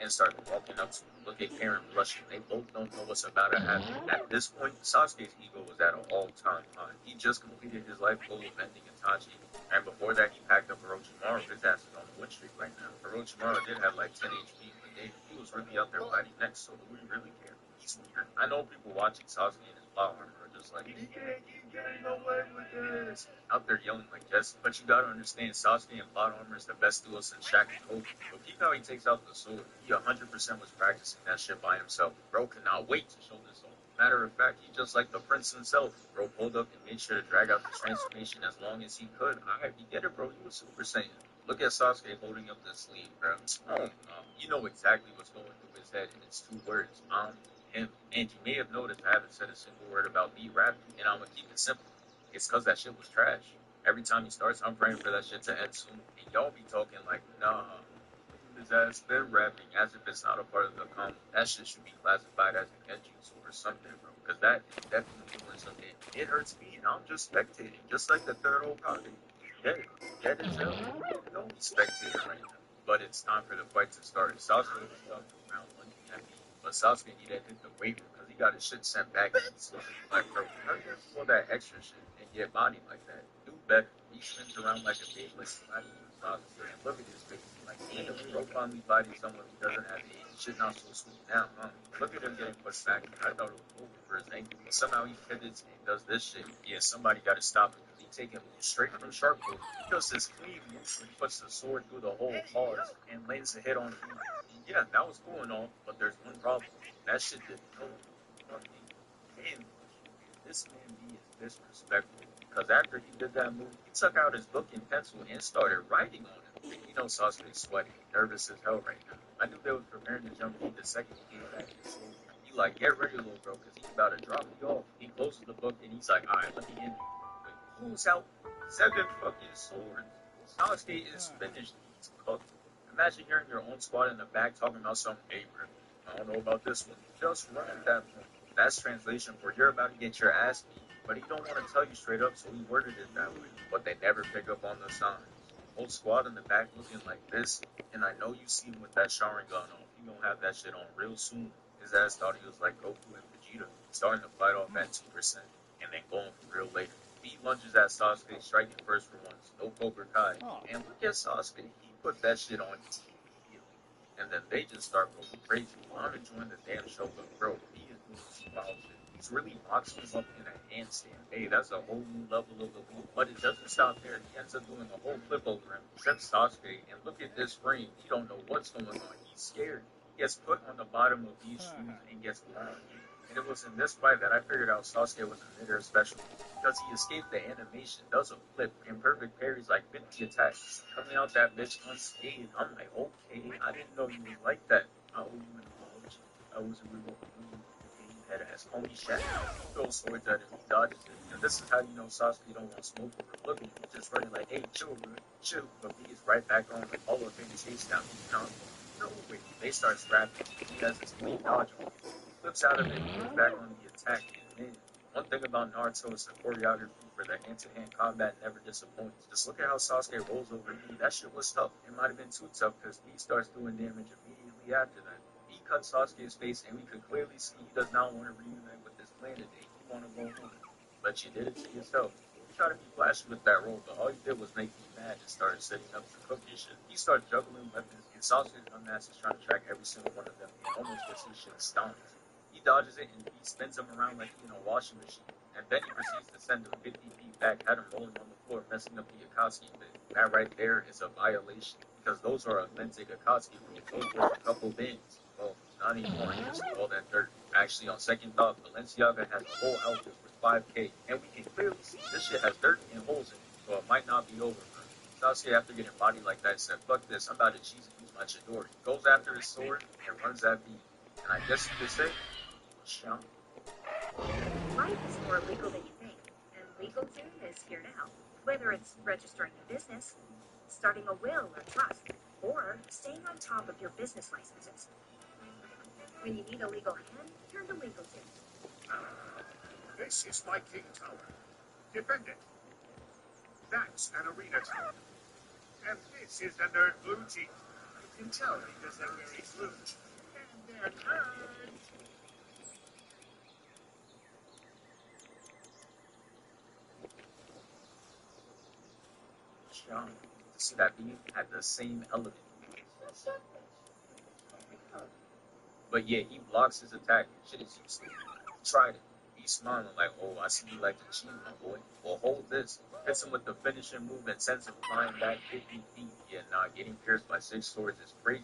S2: And started walking up to him. Look at Karen blushing. They both don't know what's about to happen. At this point, Sasuke's ego was at an all-time high. He just completed his life goal of ending Itachi. And before that, he packed up Orochimaru. His ass is on the win streak right now. Orochimaru did have like 10 HP, but he was really out there fighting next, so do we really care? He's weird. I know people watching Sasuke in his plot armor are just like, he can't keep getting away with this. Out there yelling like Jesse. But you gotta understand, Sasuke in plot armor is the best duo since Shaq and Kobe. But peep how he takes out the sword. He 100% was practicing that shit by himself. Bro cannot wait to show this off. Matter of fact, he just like the prince himself. Bro pulled up and made sure to drag out the transformation as long as he could. Alright, we get it, bro. You a Super Saiyan. Look at Sasuke holding up the sleeve, bro. You know exactly what's going through his head, and it's two words. Him. And you may have noticed I haven't said a single word about me rapping, and I'm gonna keep it simple. It's cause that shit was trash. Every time he starts, I'm praying for that shit to end soon. And y'all be talking like, nah, his ass been rapping as if it's not a part of the combo. That shit should be classified as a genjutsu or something, bro. Because that is definitely doing some damage. It hurts me, and I'm just spectating, just like the third Hokage. Dead, dead as hell. Don't be spectating right now. But it's time for the fight to start. Sasuke was up around lunging at me, but Sasuke needed to hit the weight room because he got his shit sent back. And he's like, bro, how you gonna do all that extra shit and get body like that? Do better. He spins around like a babe, like somebody who's Sasuke. And look at his face. Like, even if bro finally fighting someone who doesn't have age, shit not so sweet now, huh? Look at him getting pushed back. I thought it was over for his ankle. But somehow he pivots and does this shit. Yeah, somebody gotta stop him because he taking moves straight from Sharkboy. He does this clean move where he puts the sword through the whole pause and lands the hit on him. Yeah, that was cool and all, but there's one problem. That shit did no fucking damage. This man B is disrespectful because after he did that move, he took out his book and pencil and started writing on it. You know Sasuke's sweating, nervous as hell right now. I knew they was preparing to jump in the second he came back in. So he like, get ready, little bro, because he's about to drop me off. He closes the book and he's like, all right, let me in. But pulls out 7 fucking swords. Sasuke is finished. He's cooked. Imagine you're in your own squad in the back talking about some, hey, bro, I don't know about this one. Just run at that point. That's translation for you're about to get your ass beat. But he don't want to tell you straight up, so he worded it that way. But they never pick up on the signs. Whole squad in the back looking like this, and I know you see him with that Sharingan on. He gonna have that shit on real soon. His ass thought he was like Goku and Vegeta, starting to fight off at 2%, and then going for real later. He lunges at Sasuke, striking first for once, no Cobra Kai. And look at Sasuke, he put that shit on immediately. And then they just start going crazy. I'm enjoying the damn show, but bro, he is doing some wild shit. He's really boxing him up in a handstand. Hey, that's a whole new level of elite. But it doesn't stop there. He ends up doing a whole flip over him, trips Sasuke, and look at this frame. He don't know what's going on. He's scared. He gets put on the bottom of these shoes and gets blown. And it was in this fight that I figured out Sasuke was a midair specialist because he escaped the animation, does a flip, and perfect parries like 50 attacks, coming out that bitch unscathed. I'm like, okay, I didn't know you was like that. I owe you an apology. I was a real head ass homie Shaq. Throws swords at him, he dodges it. And this is how you know Sasuke don't want smoke or look at him. He's just running like, hey, chill, bro, chill. But he is right back on like all of him chase down. No, wait, they start scrapping. He has this clean dodge on him. He flips out of it and goes back on the attack. And man, one thing about Naruto is the choreography for the hand-to-hand combat never disappoints. Just look at how Sasuke rolls over me. That shit was tough. It might have been too tough because he starts doing damage immediately after that. He cut Sasuke's face, and we could clearly see he does not want to reunite with his clan today. He want to go home. But you did it to yourself. You tried to be flashy with that role, but all you did was make me mad and started setting up to cook your shit. He started juggling weapons, and Sasuke's dumbass is trying to track every single one of them and almost gets his shit stomped. He dodges it, and he spins him around like he's in a washing machine. And then he proceeds to send him 50 feet back, had him rolling on the floor, messing up the Akatsuki bit. That right there is a violation, because those are authentic Akatsuki rules. Those were a couple bins. Well, not anymore. You see all that dirt. Actually, on second thought, Balenciaga has a whole outfit for 5K, and we can clearly see this shit has dirt and holes in it, so it might not be over for him. Sasuke, after getting bodied like that, said, fuck this, I'm about to cheese and use my Chidori. Goes after his sword and runs that beat. And I guess you could say, Sean.
S3: Life is more legal than you think, and LegalZoom is here to help. Whether it's registering a business, starting a will or trust, or staying on top of your business licenses. When you need a legal hand, turn to LegalZoom.
S4: This is my king tower. Defend it. That's an arena tower. And this is the nerd blue team. You can tell because they're wearing blue. And they're nerds.
S2: Sean. See that beam had the same element. But yeah, he blocks his attack. Shit is useless. Tried it. He's smiling like, oh, I see you like to cheat, my boy. Well, hold this. Hits him with the finishing move and sends him flying back 50 feet. Yeah, nah, getting pierced by 6 swords is crazy.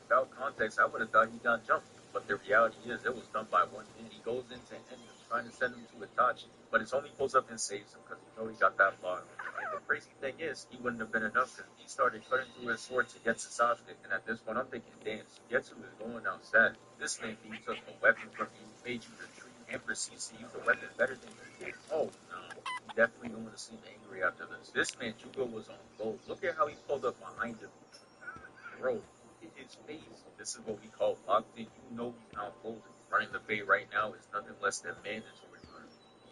S2: Without context, I would have thought he got jumped. But the reality is, it was done by one man. He goes into him, trying to send him to Itachi. But it's only pulls up and saves him because he knows he got that block. And the crazy thing is, he wouldn't have been enough because he started cutting through his sword to get to Sasuke. And at this point, I'm thinking, damn, Sugetsu is going outside. This man, he took a weapon from you, made you retreat, and proceeds to use a weapon better than you did. Oh, no. He definitely going to seem angry after this. This man, Jugo, was on gold. Look at how he pulled up behind him. Bro, look at his face. This is what we call locked in. You know he's not folded. Running the bay right now is nothing less than mandatory.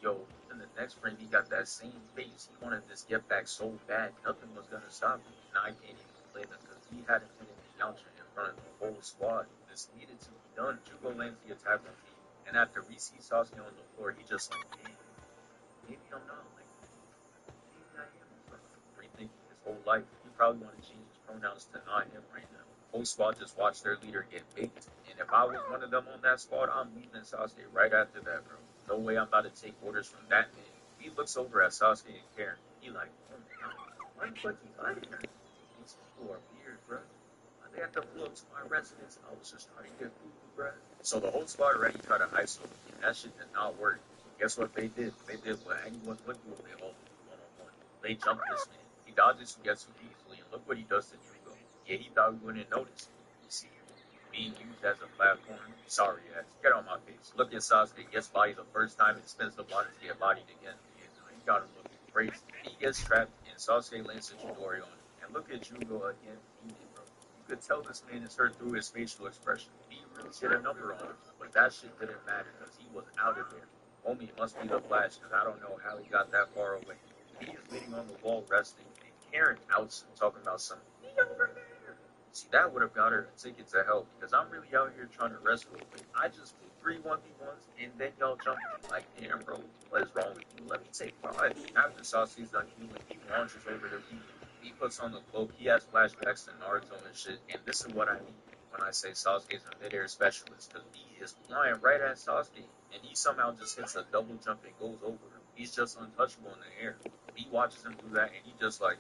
S2: Yo, in the next frame, he got that same face. He wanted this get back so bad, nothing was gonna stop him. And I can't even blame him because he had him hitting the counter in front of the whole squad. This needed to be done. Jugo lands the attack on me, and after we see Sasuke on the floor, he just like, damn, maybe I'm not like, maybe I am. Rethinking his whole life. He probably want to change his pronouns to not him right now. Whole squad just watched their leader get baked. And if I was one of them on that squad, I'm leaving Sasuke right after that, bro. No way I'm about to take orders from that man. He looks over at Sasuke and Karen. He like, oh no, why the fuck you hiding her? These people are weird, bro. They have to pull up to my residence. I was just trying to get food, bro. So the whole squad already tried to ISO, and that shit did not work. Guess what they did? They did what anyone would do if they all do one-on-one. They jumped this man. He dodges Sugetsu easily, and look what he does to Jugo. Yeah, he thought we wouldn't notice. You see, being used as a platform. Sorry, ass. Get on my face. Look at Sasuke gets bodied the first time and spins the block to get bodied again. He got him looking crazy. He gets trapped, and Sasuke lands a Chidori on him. And look at Jugo again, bro. You could tell this man is hurt through his facial expression. He really hit a number on him, but that shit didn't matter because he was out of there. Homie, it must be the Flash because I don't know how he got that far away. He is leaning on the wall resting, and Karen outs talking about something. He over there. See, that would have got her a ticket to hell because I'm really out here trying to wrestle. I just did 3-1v1s and then y'all jump like, damn, bro, what is wrong with you? Let me take 5. After Sasuke's done healing, he launches over to me. He puts on the cloak. He has flashbacks to Naruto and shit. And this is what I mean when I say Sasuke's a mid-air specialist because he is flying right at Sasuke and he somehow just hits a double jump and goes over him. He's just untouchable in the air. He watches him do that and he just like,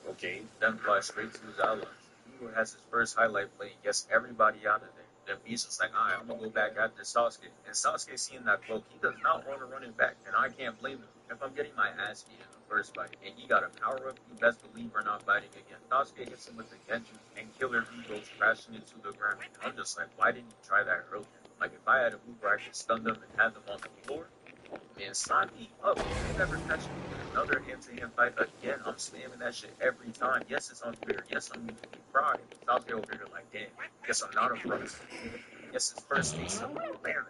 S2: okay, then flies straight to his allies. Hugo has his first highlight play and gets everybody out of there. Then Beast is like, alright, I'm gonna go back after Sasuke. And Sasuke seeing that cloak, he does not want to run it back, and I can't blame him. If I'm getting my ass beat in the first fight, and he got a power up, you best believe we're not fighting again. Sasuke hits him with the Genjutsu, and Killer B goes crashing into the ground. And I'm just like, why didn't you try that earlier? Like, if I had a move where I could stun them and have them on the floor, man, sign me up. If you never catch me in another hand-to-hand fight again, I'm spamming that shit every time. Yes, it's unfair. Yes, I'm going to be proud. Sasuke over here like, damn, guess I'm not a pro. Yes, his first taste of Baron.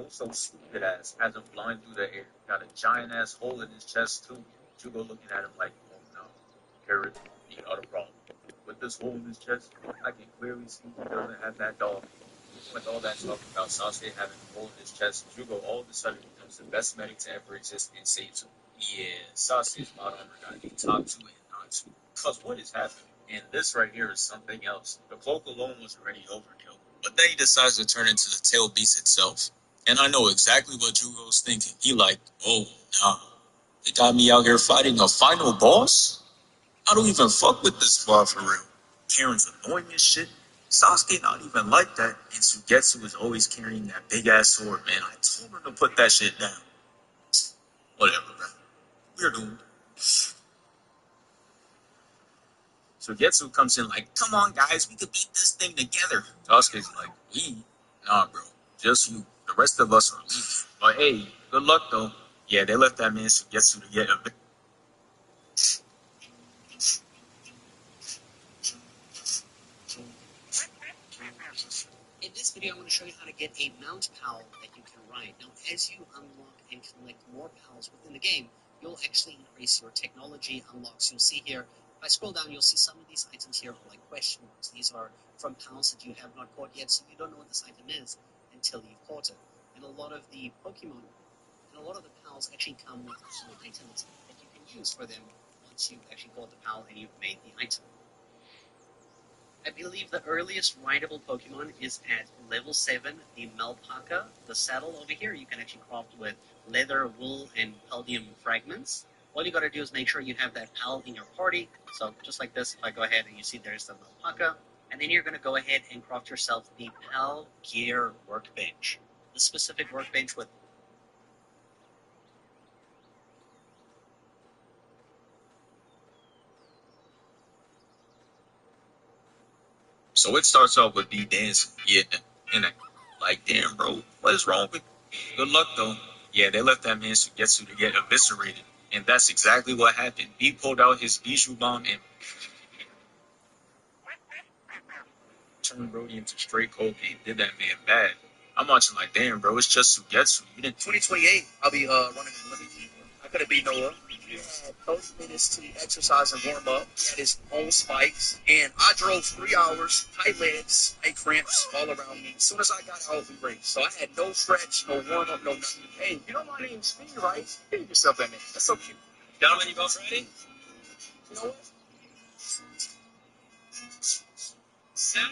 S2: So stupid ass has him flying through the air. Got a giant ass hole in his chest too. Jugo looking at him like, oh no, Carrot, you got a problem. With this hole in his chest, I can clearly see he doesn't have that dog. With all that talk about Sasuke having a hole in his chest, Jugo all of a sudden becomes the best medic to ever exist and saves him. Yeah, Sasuke's bot armor gotta be top 2 and not 2. Cause what is happening? And this right here is something else. The cloak alone was already overkill. But then he decides to turn into the tail beast itself. And I know exactly what Jugo's thinking. He like, oh, nah. They got me out here fighting a final boss? I don't even fuck with this squad for real. Karen's annoying as shit. Sasuke not even like that. And Sugetsu is always carrying that big ass sword, man. I told her to put that shit down. Whatever, man. We're doomed. Sugetsu comes in like, come on guys, we could beat this thing together. Sasuke's like, we? Nah, bro. Just you. The rest of us are weak. But hey, good luck though. Yeah, they left that man Sugetsu to get a bit.
S5: In this video, I'm going to show you how to get a mount pal that you can ride. Now, as you unlock and collect more pals within the game, you'll actually increase your technology unlocks. You'll see here, if I scroll down, you'll see some of these items here like question marks. These are from pals that you have not caught yet, so you don't know what this item is until you've caught it. And a lot of the Pokemon, and a lot of the pals actually come with items that you can use for them once you've actually caught the pal and you've made the item. I believe the earliest rideable Pokemon is at level 7, the Malpaka. The saddle over here you can actually craft with leather, wool, and palladium fragments. All you gotta do is make sure you have that pal in your party. So just like this, if I go ahead and you see there's the Malpaka, and then you're gonna go ahead and craft yourself the Pal Gear Workbench. The specific workbench with
S2: So it starts off with me dancing. Yeah. And I, like, damn, bro, what is wrong with you? Good luck, though. Yeah, they left that man Sugetsu to get eviscerated. And that's exactly what happened. He pulled out his Bijou bomb and turned Brody into straight cocaine. Did that man bad. I'm watching like, damn, bro, it's just Sugetsu. You didn't. 2028, I'll be running the limit. I could have beat Noah. He had 30 minutes to exercise and warm up. He had his own spikes. And I drove 3 hours, tight legs, tight cramps all around me. As soon as I got out, we raced. So I had no stretch, no warm up, no nothing. Hey, you know my name's Speed, right? Give yourself that name. That's so cute. Gentlemen, you both ready? You know what? Set.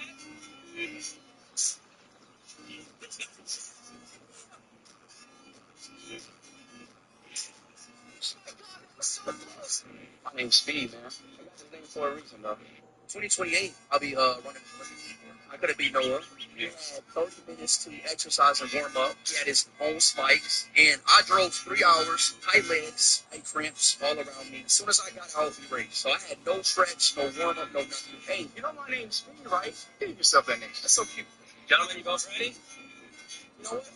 S2: My name's Speed, man. I got this name for a reason, though. 2028, I'll be running the limit. I could have beat Noah. He had 30 minutes to exercise and warm up. He had his own spikes. And I drove 3 hours, tight legs, tight cramps all around me. As soon as I got out, we raced. So I had no stretch, no warm up, no nothing. Hey, you know my name's Speed, right? Give yourself that name. That's so cute. Gentlemen, you both ready? You know what?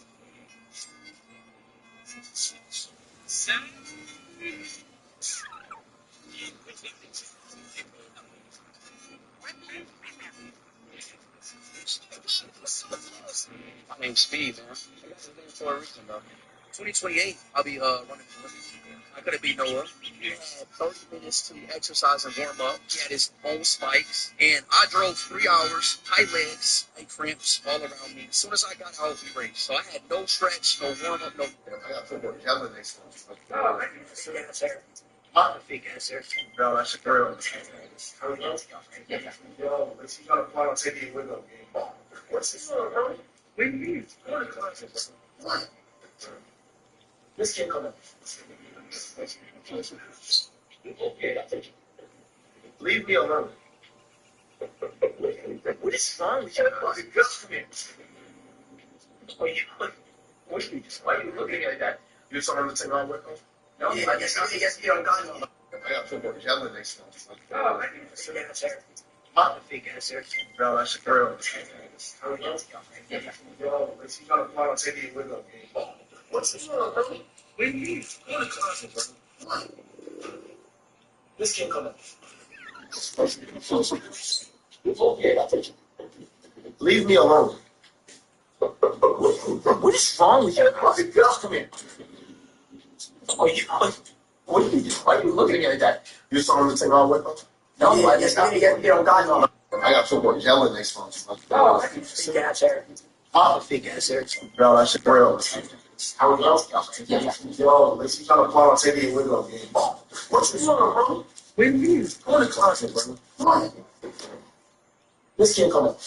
S2: Set. My name's Speed, man. I got this name for a reason, though. 2028, I'll be running the limit. I could have beat Noah. He had 30 minutes to exercise and warm up. He had his own spikes. And I drove 3 hours, tight legs, tight cramps all around me. As soon as I got out, we raced. So I had no stretch, no warm up, no. I got football. Y'all the next one. Oh, I think that's a answer. Not a big answer. No, that's a girl. Yo, let's see how to play on TV with them. What's this one, bro? What do you mean? What are the concepts? What? This can't come up. Leave me alone. What is wrong with you? Come here. Why are you looking at that? You saw him take on with him? No, yeah, I guess you don't got no. I got football. Y'all the next one. Oh, I think that's a answer. Not a big answer. No, that's a girl. Yo, let's see how to play on TV with them. What's this one, bro? What do you mean? What are the concepts, bro? What? This can't come up. Leave me alone. What is wrong with you? Come here. What are you doing? Why are you looking at that? You saw him take on with him? No, yeah, I guess you don't got no. I got football. Y'all the next one. Oh, I think it's a big answer. A big answer. No, that's a girl. How are you? Yo, let's see how to play on TV with them. What's this one, bro? What do you mean? Go in the closet, bro. What? This can't come up.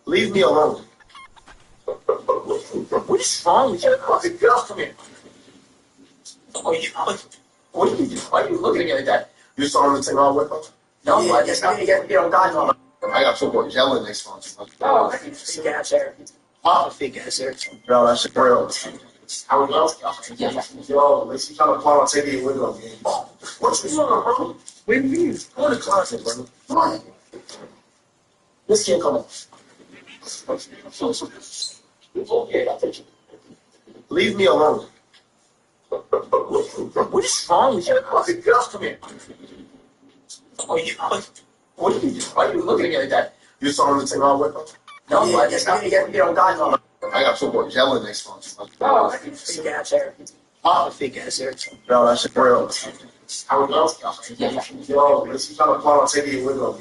S2: Leave me alone. What is wrong with you? Come here. What are you doing? Why are you looking at that? You saw him take on with him? No, yeah, I guess you don't got no. I got football. Y'all the next one. Oh, I think it's a big answer. A big answer. No, that's a girl. How are you? Yo, let's see how to play on TV with them. What's this one, bro? What do you mean? Go in the closet, bro. What? This can't come up. Leave me alone. What is wrong with you? Come here. What are you doing? Why are you looking at that? You saw him take on with him? No, yeah, I guess you don't got no. I got football. Y'all the next one. Oh, I think it's a big answer. A big answer. No, that's a girl. How are you? Yo, let's see how to play on TV with them.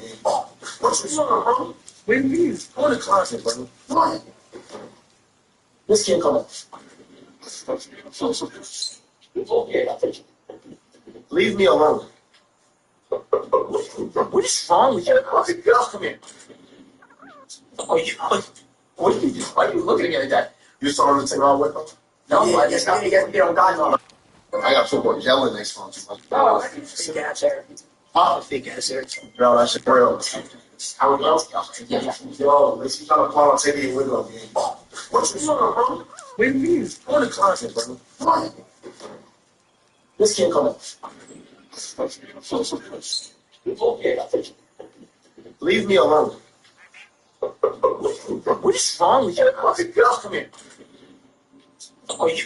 S2: What's this one, bro? What do you mean? Go in the closet, bro. What? This can't come up. Leave me alone. What is wrong with you? Come here. What are you doing? Why are you looking at that? You saw him take on with him? No, yeah, I guess you don't got no. I got football. Y'all the next one. Oh, I think it's a big answer. A big answer. No, that's a girl. How are you? Yo, let's see how to play on TV with them. What's this one, bro? What do you mean? Go in the closet, bro. What? This can't come up.
S6: Leave me alone. What is wrong with you? Get off from here. Oh, you,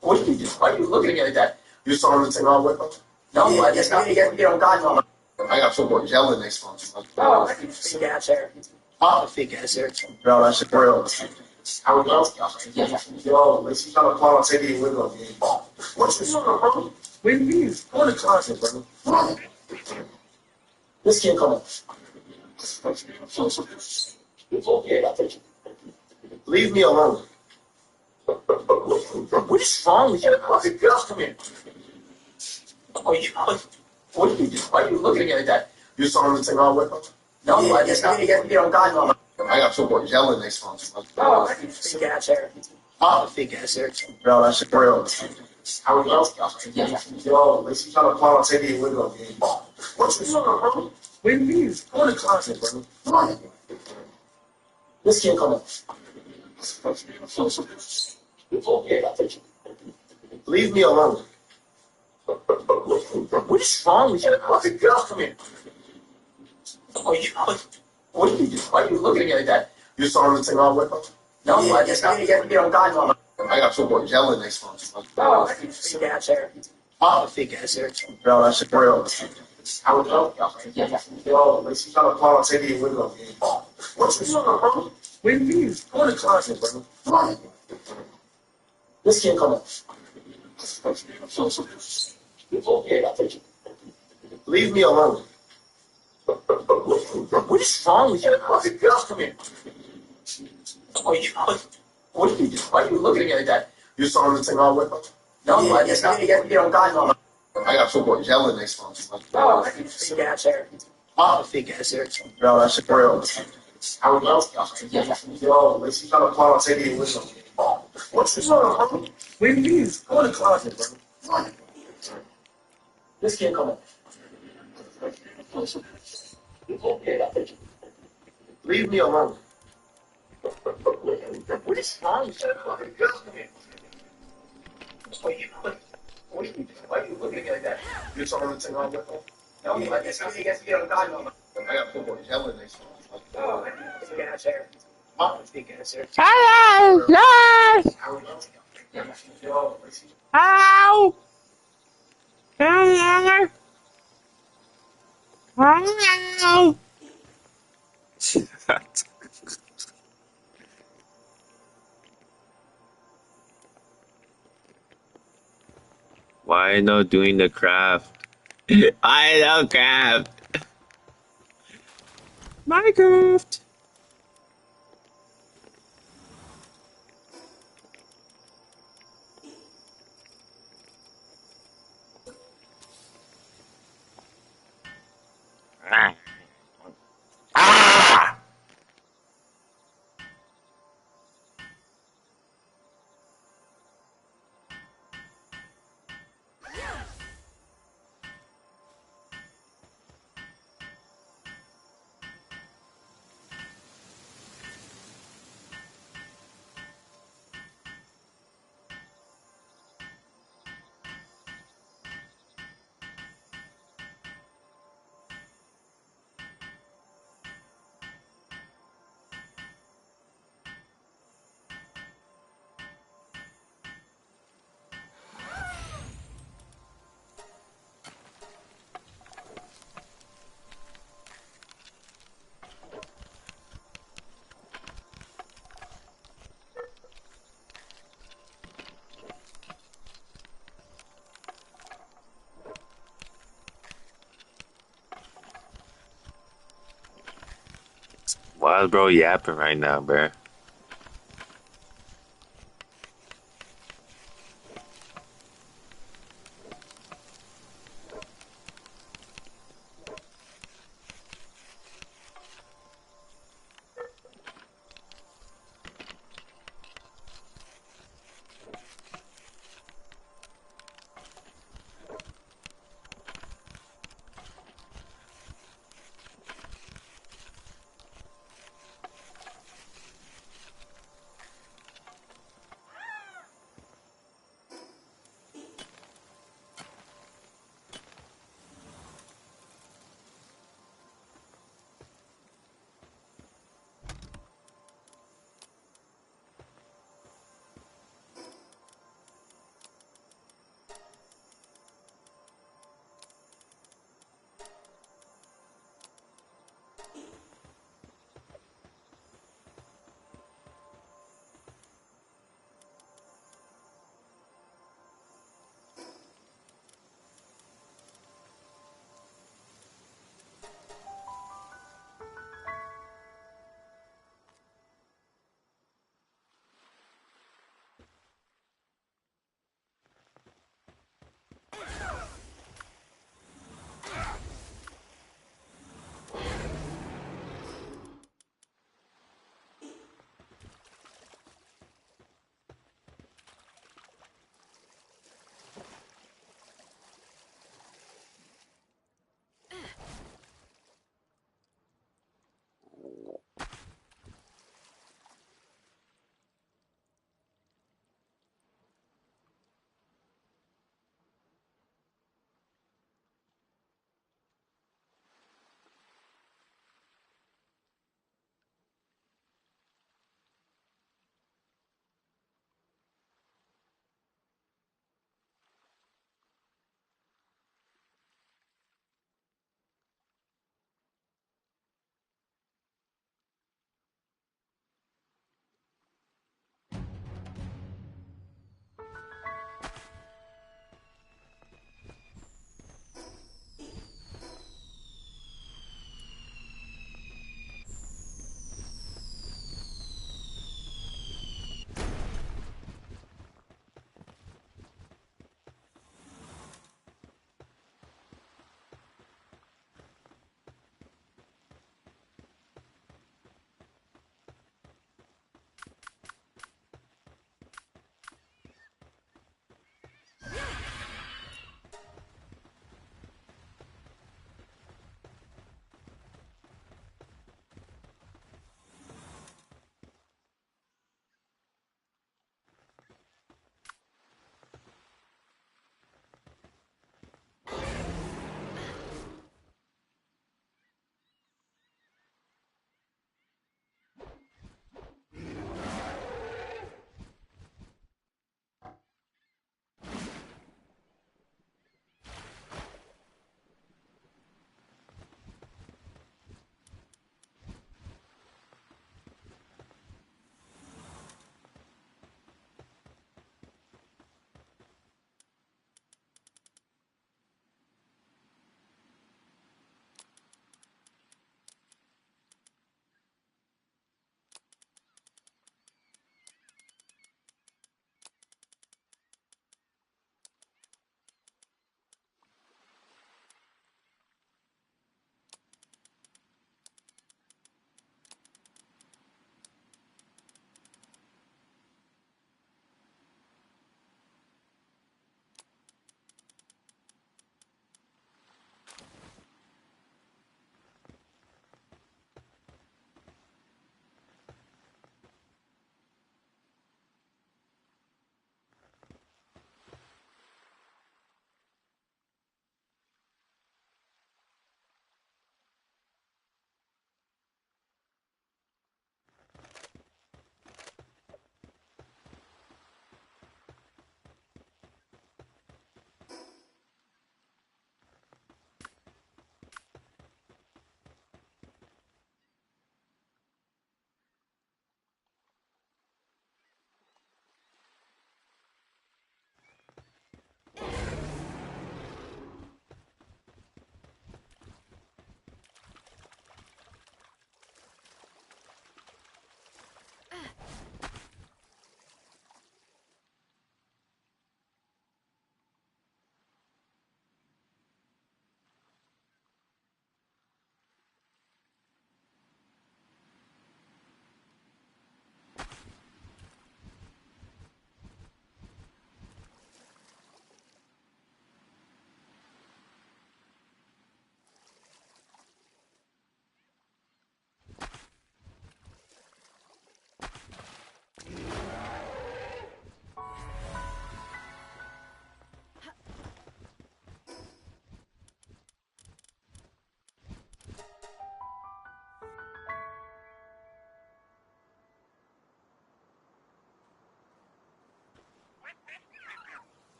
S6: what did you do? Why are you looking at me like that? You saw anything wrong with them? No, yeah, I just got to get on God mama. I got football jelly next month. Oh, fake ass hair. Oh, fake ass hair. Bro, that's a real. How we go? Yo, let's try to call and take the window game. What's this on, bro? What do you mean? Go in the closet, bro. Come on. This can't come up. Leave me alone. What is wrong with you? Get off from here. Oh, you, what did you do? Why are you looking at me like that? You saw anything wrong with them? No, yeah, I just got to get on God mama. I got football jelly next month. Oh, fake ass hair. Oh, fake ass hair. Bro, that's a real. How we go? Yo, let's try to call and take the window game. What's this on, bro? What do you mean? Go in the closet, bro. Come on. This can't come up. Leave me alone. What is wrong with you? Get off from here. Oh, you, what did you do? Why are you looking at me like that? You saw anything wrong with them? No, yeah, I just got to get on God mama. I got football jelly next month. Oh, fake ass hair. Oh, fake ass hair. Bro, that's a real. How we go? Yo, let's try to call and take the window game. What's this on, bro? What do you mean? Go in the closet, bro. Come on. This can't come up. Leave me alone. What is wrong with you? Get off from here. Oh, you, what did you do? Why are you looking at me like that? You saw anything wrong with them? No, yeah, I just got to get on God mama. I got football jelly next month. Oh, fake ass hair. Oh, fake ass hair. Bro, that's a real. How we go? Yo, let's try to call and take the window game. What's this on, bro? What do you mean? Go in the closet, bro. Come on. This can't come up. Leave me alone. What is wrong with you? Get off me. Oh, you, what are you doing? Why are you looking at me like that? You saw anything wrong with them? No, I just got to get on God mama. I got football jelly next month. Oh, fake ass hair. Oh, fake ass hair.
S7: Hello, yes. Hello. Hello. Hello.
S2: Why no doing the craft? I know craft.
S7: Minecraft.
S2: Ah! Why is bro yapping right now, bro?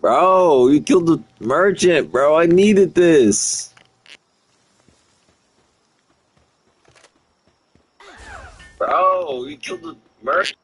S8: Bro, you killed the merchant, bro. I needed this. Bro, you killed the merchant.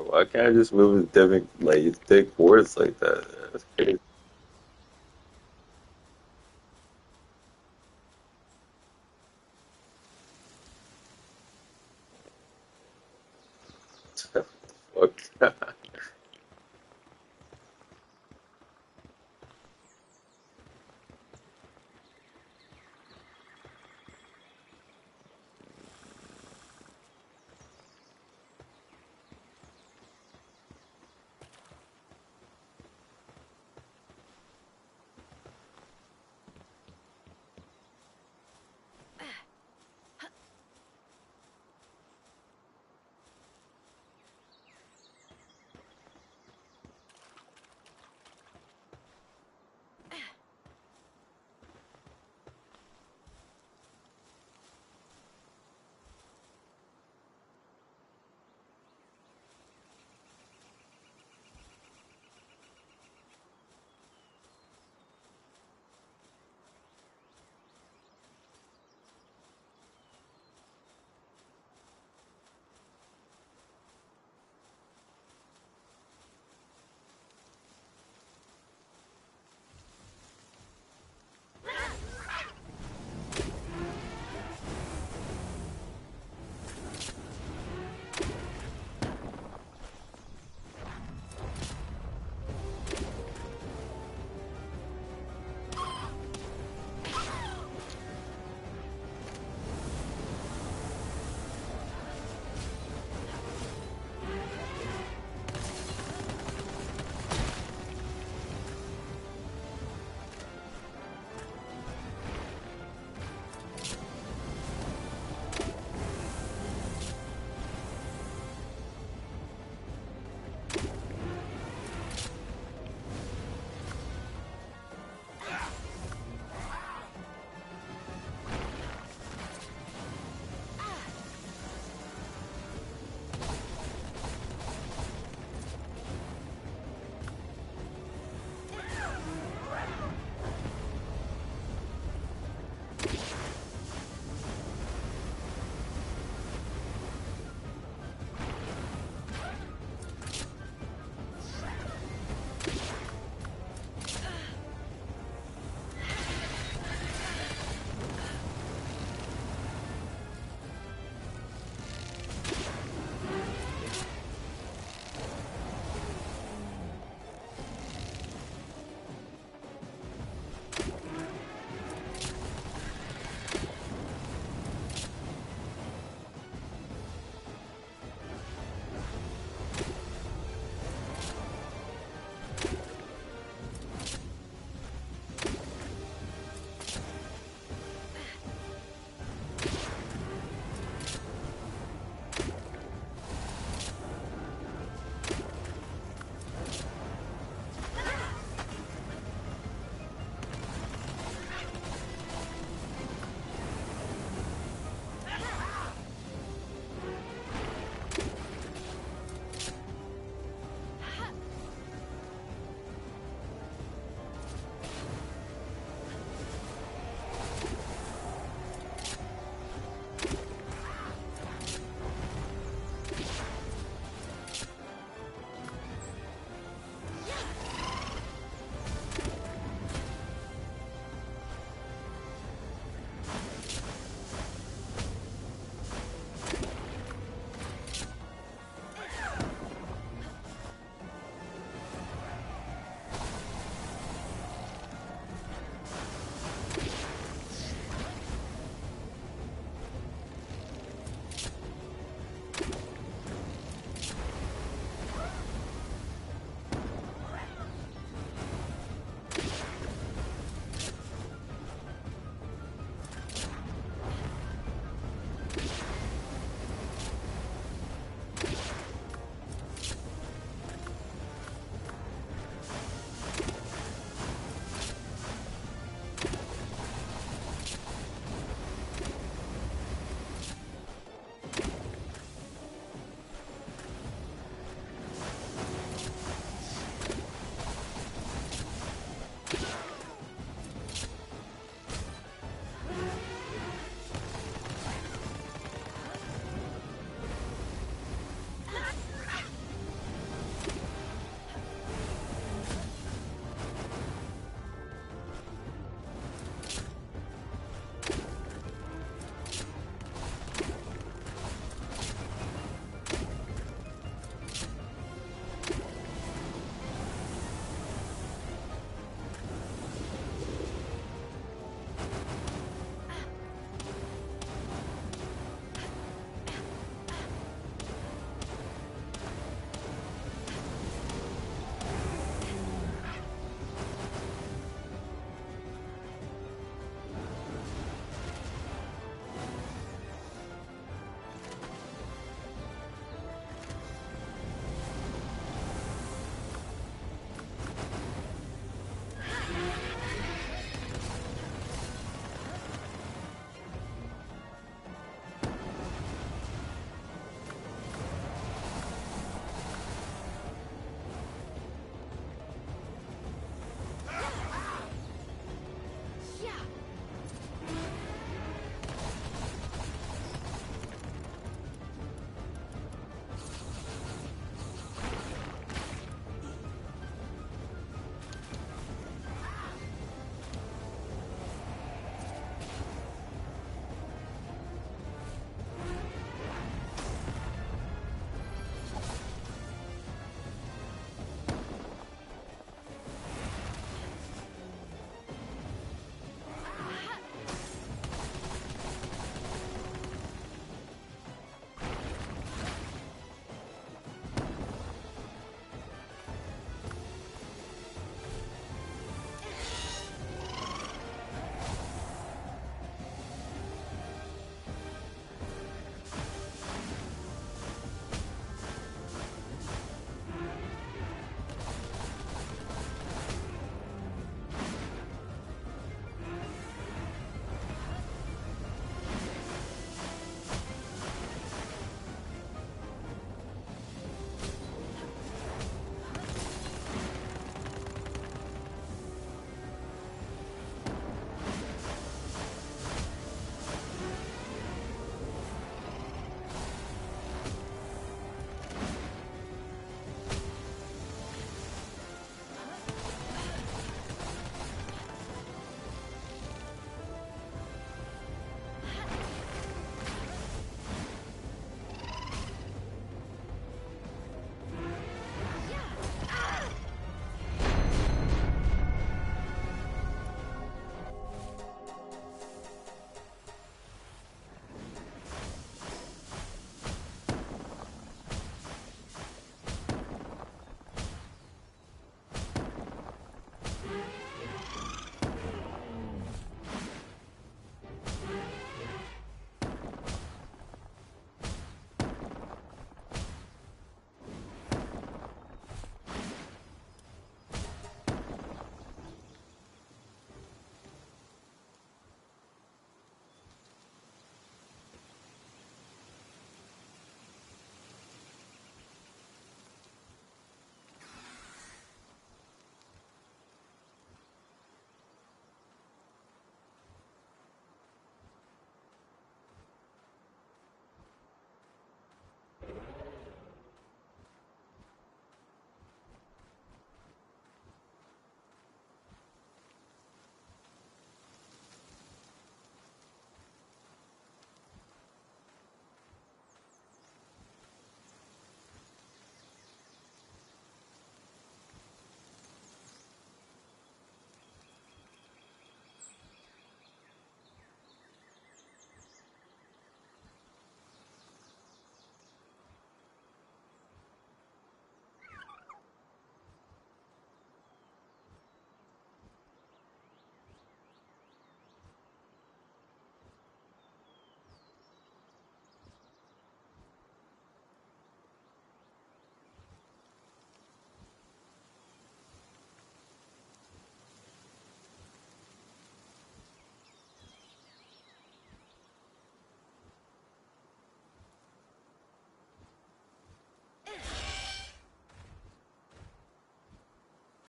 S8: Why can't I just move in different, like, thick boards like that? That's crazy. Fuck.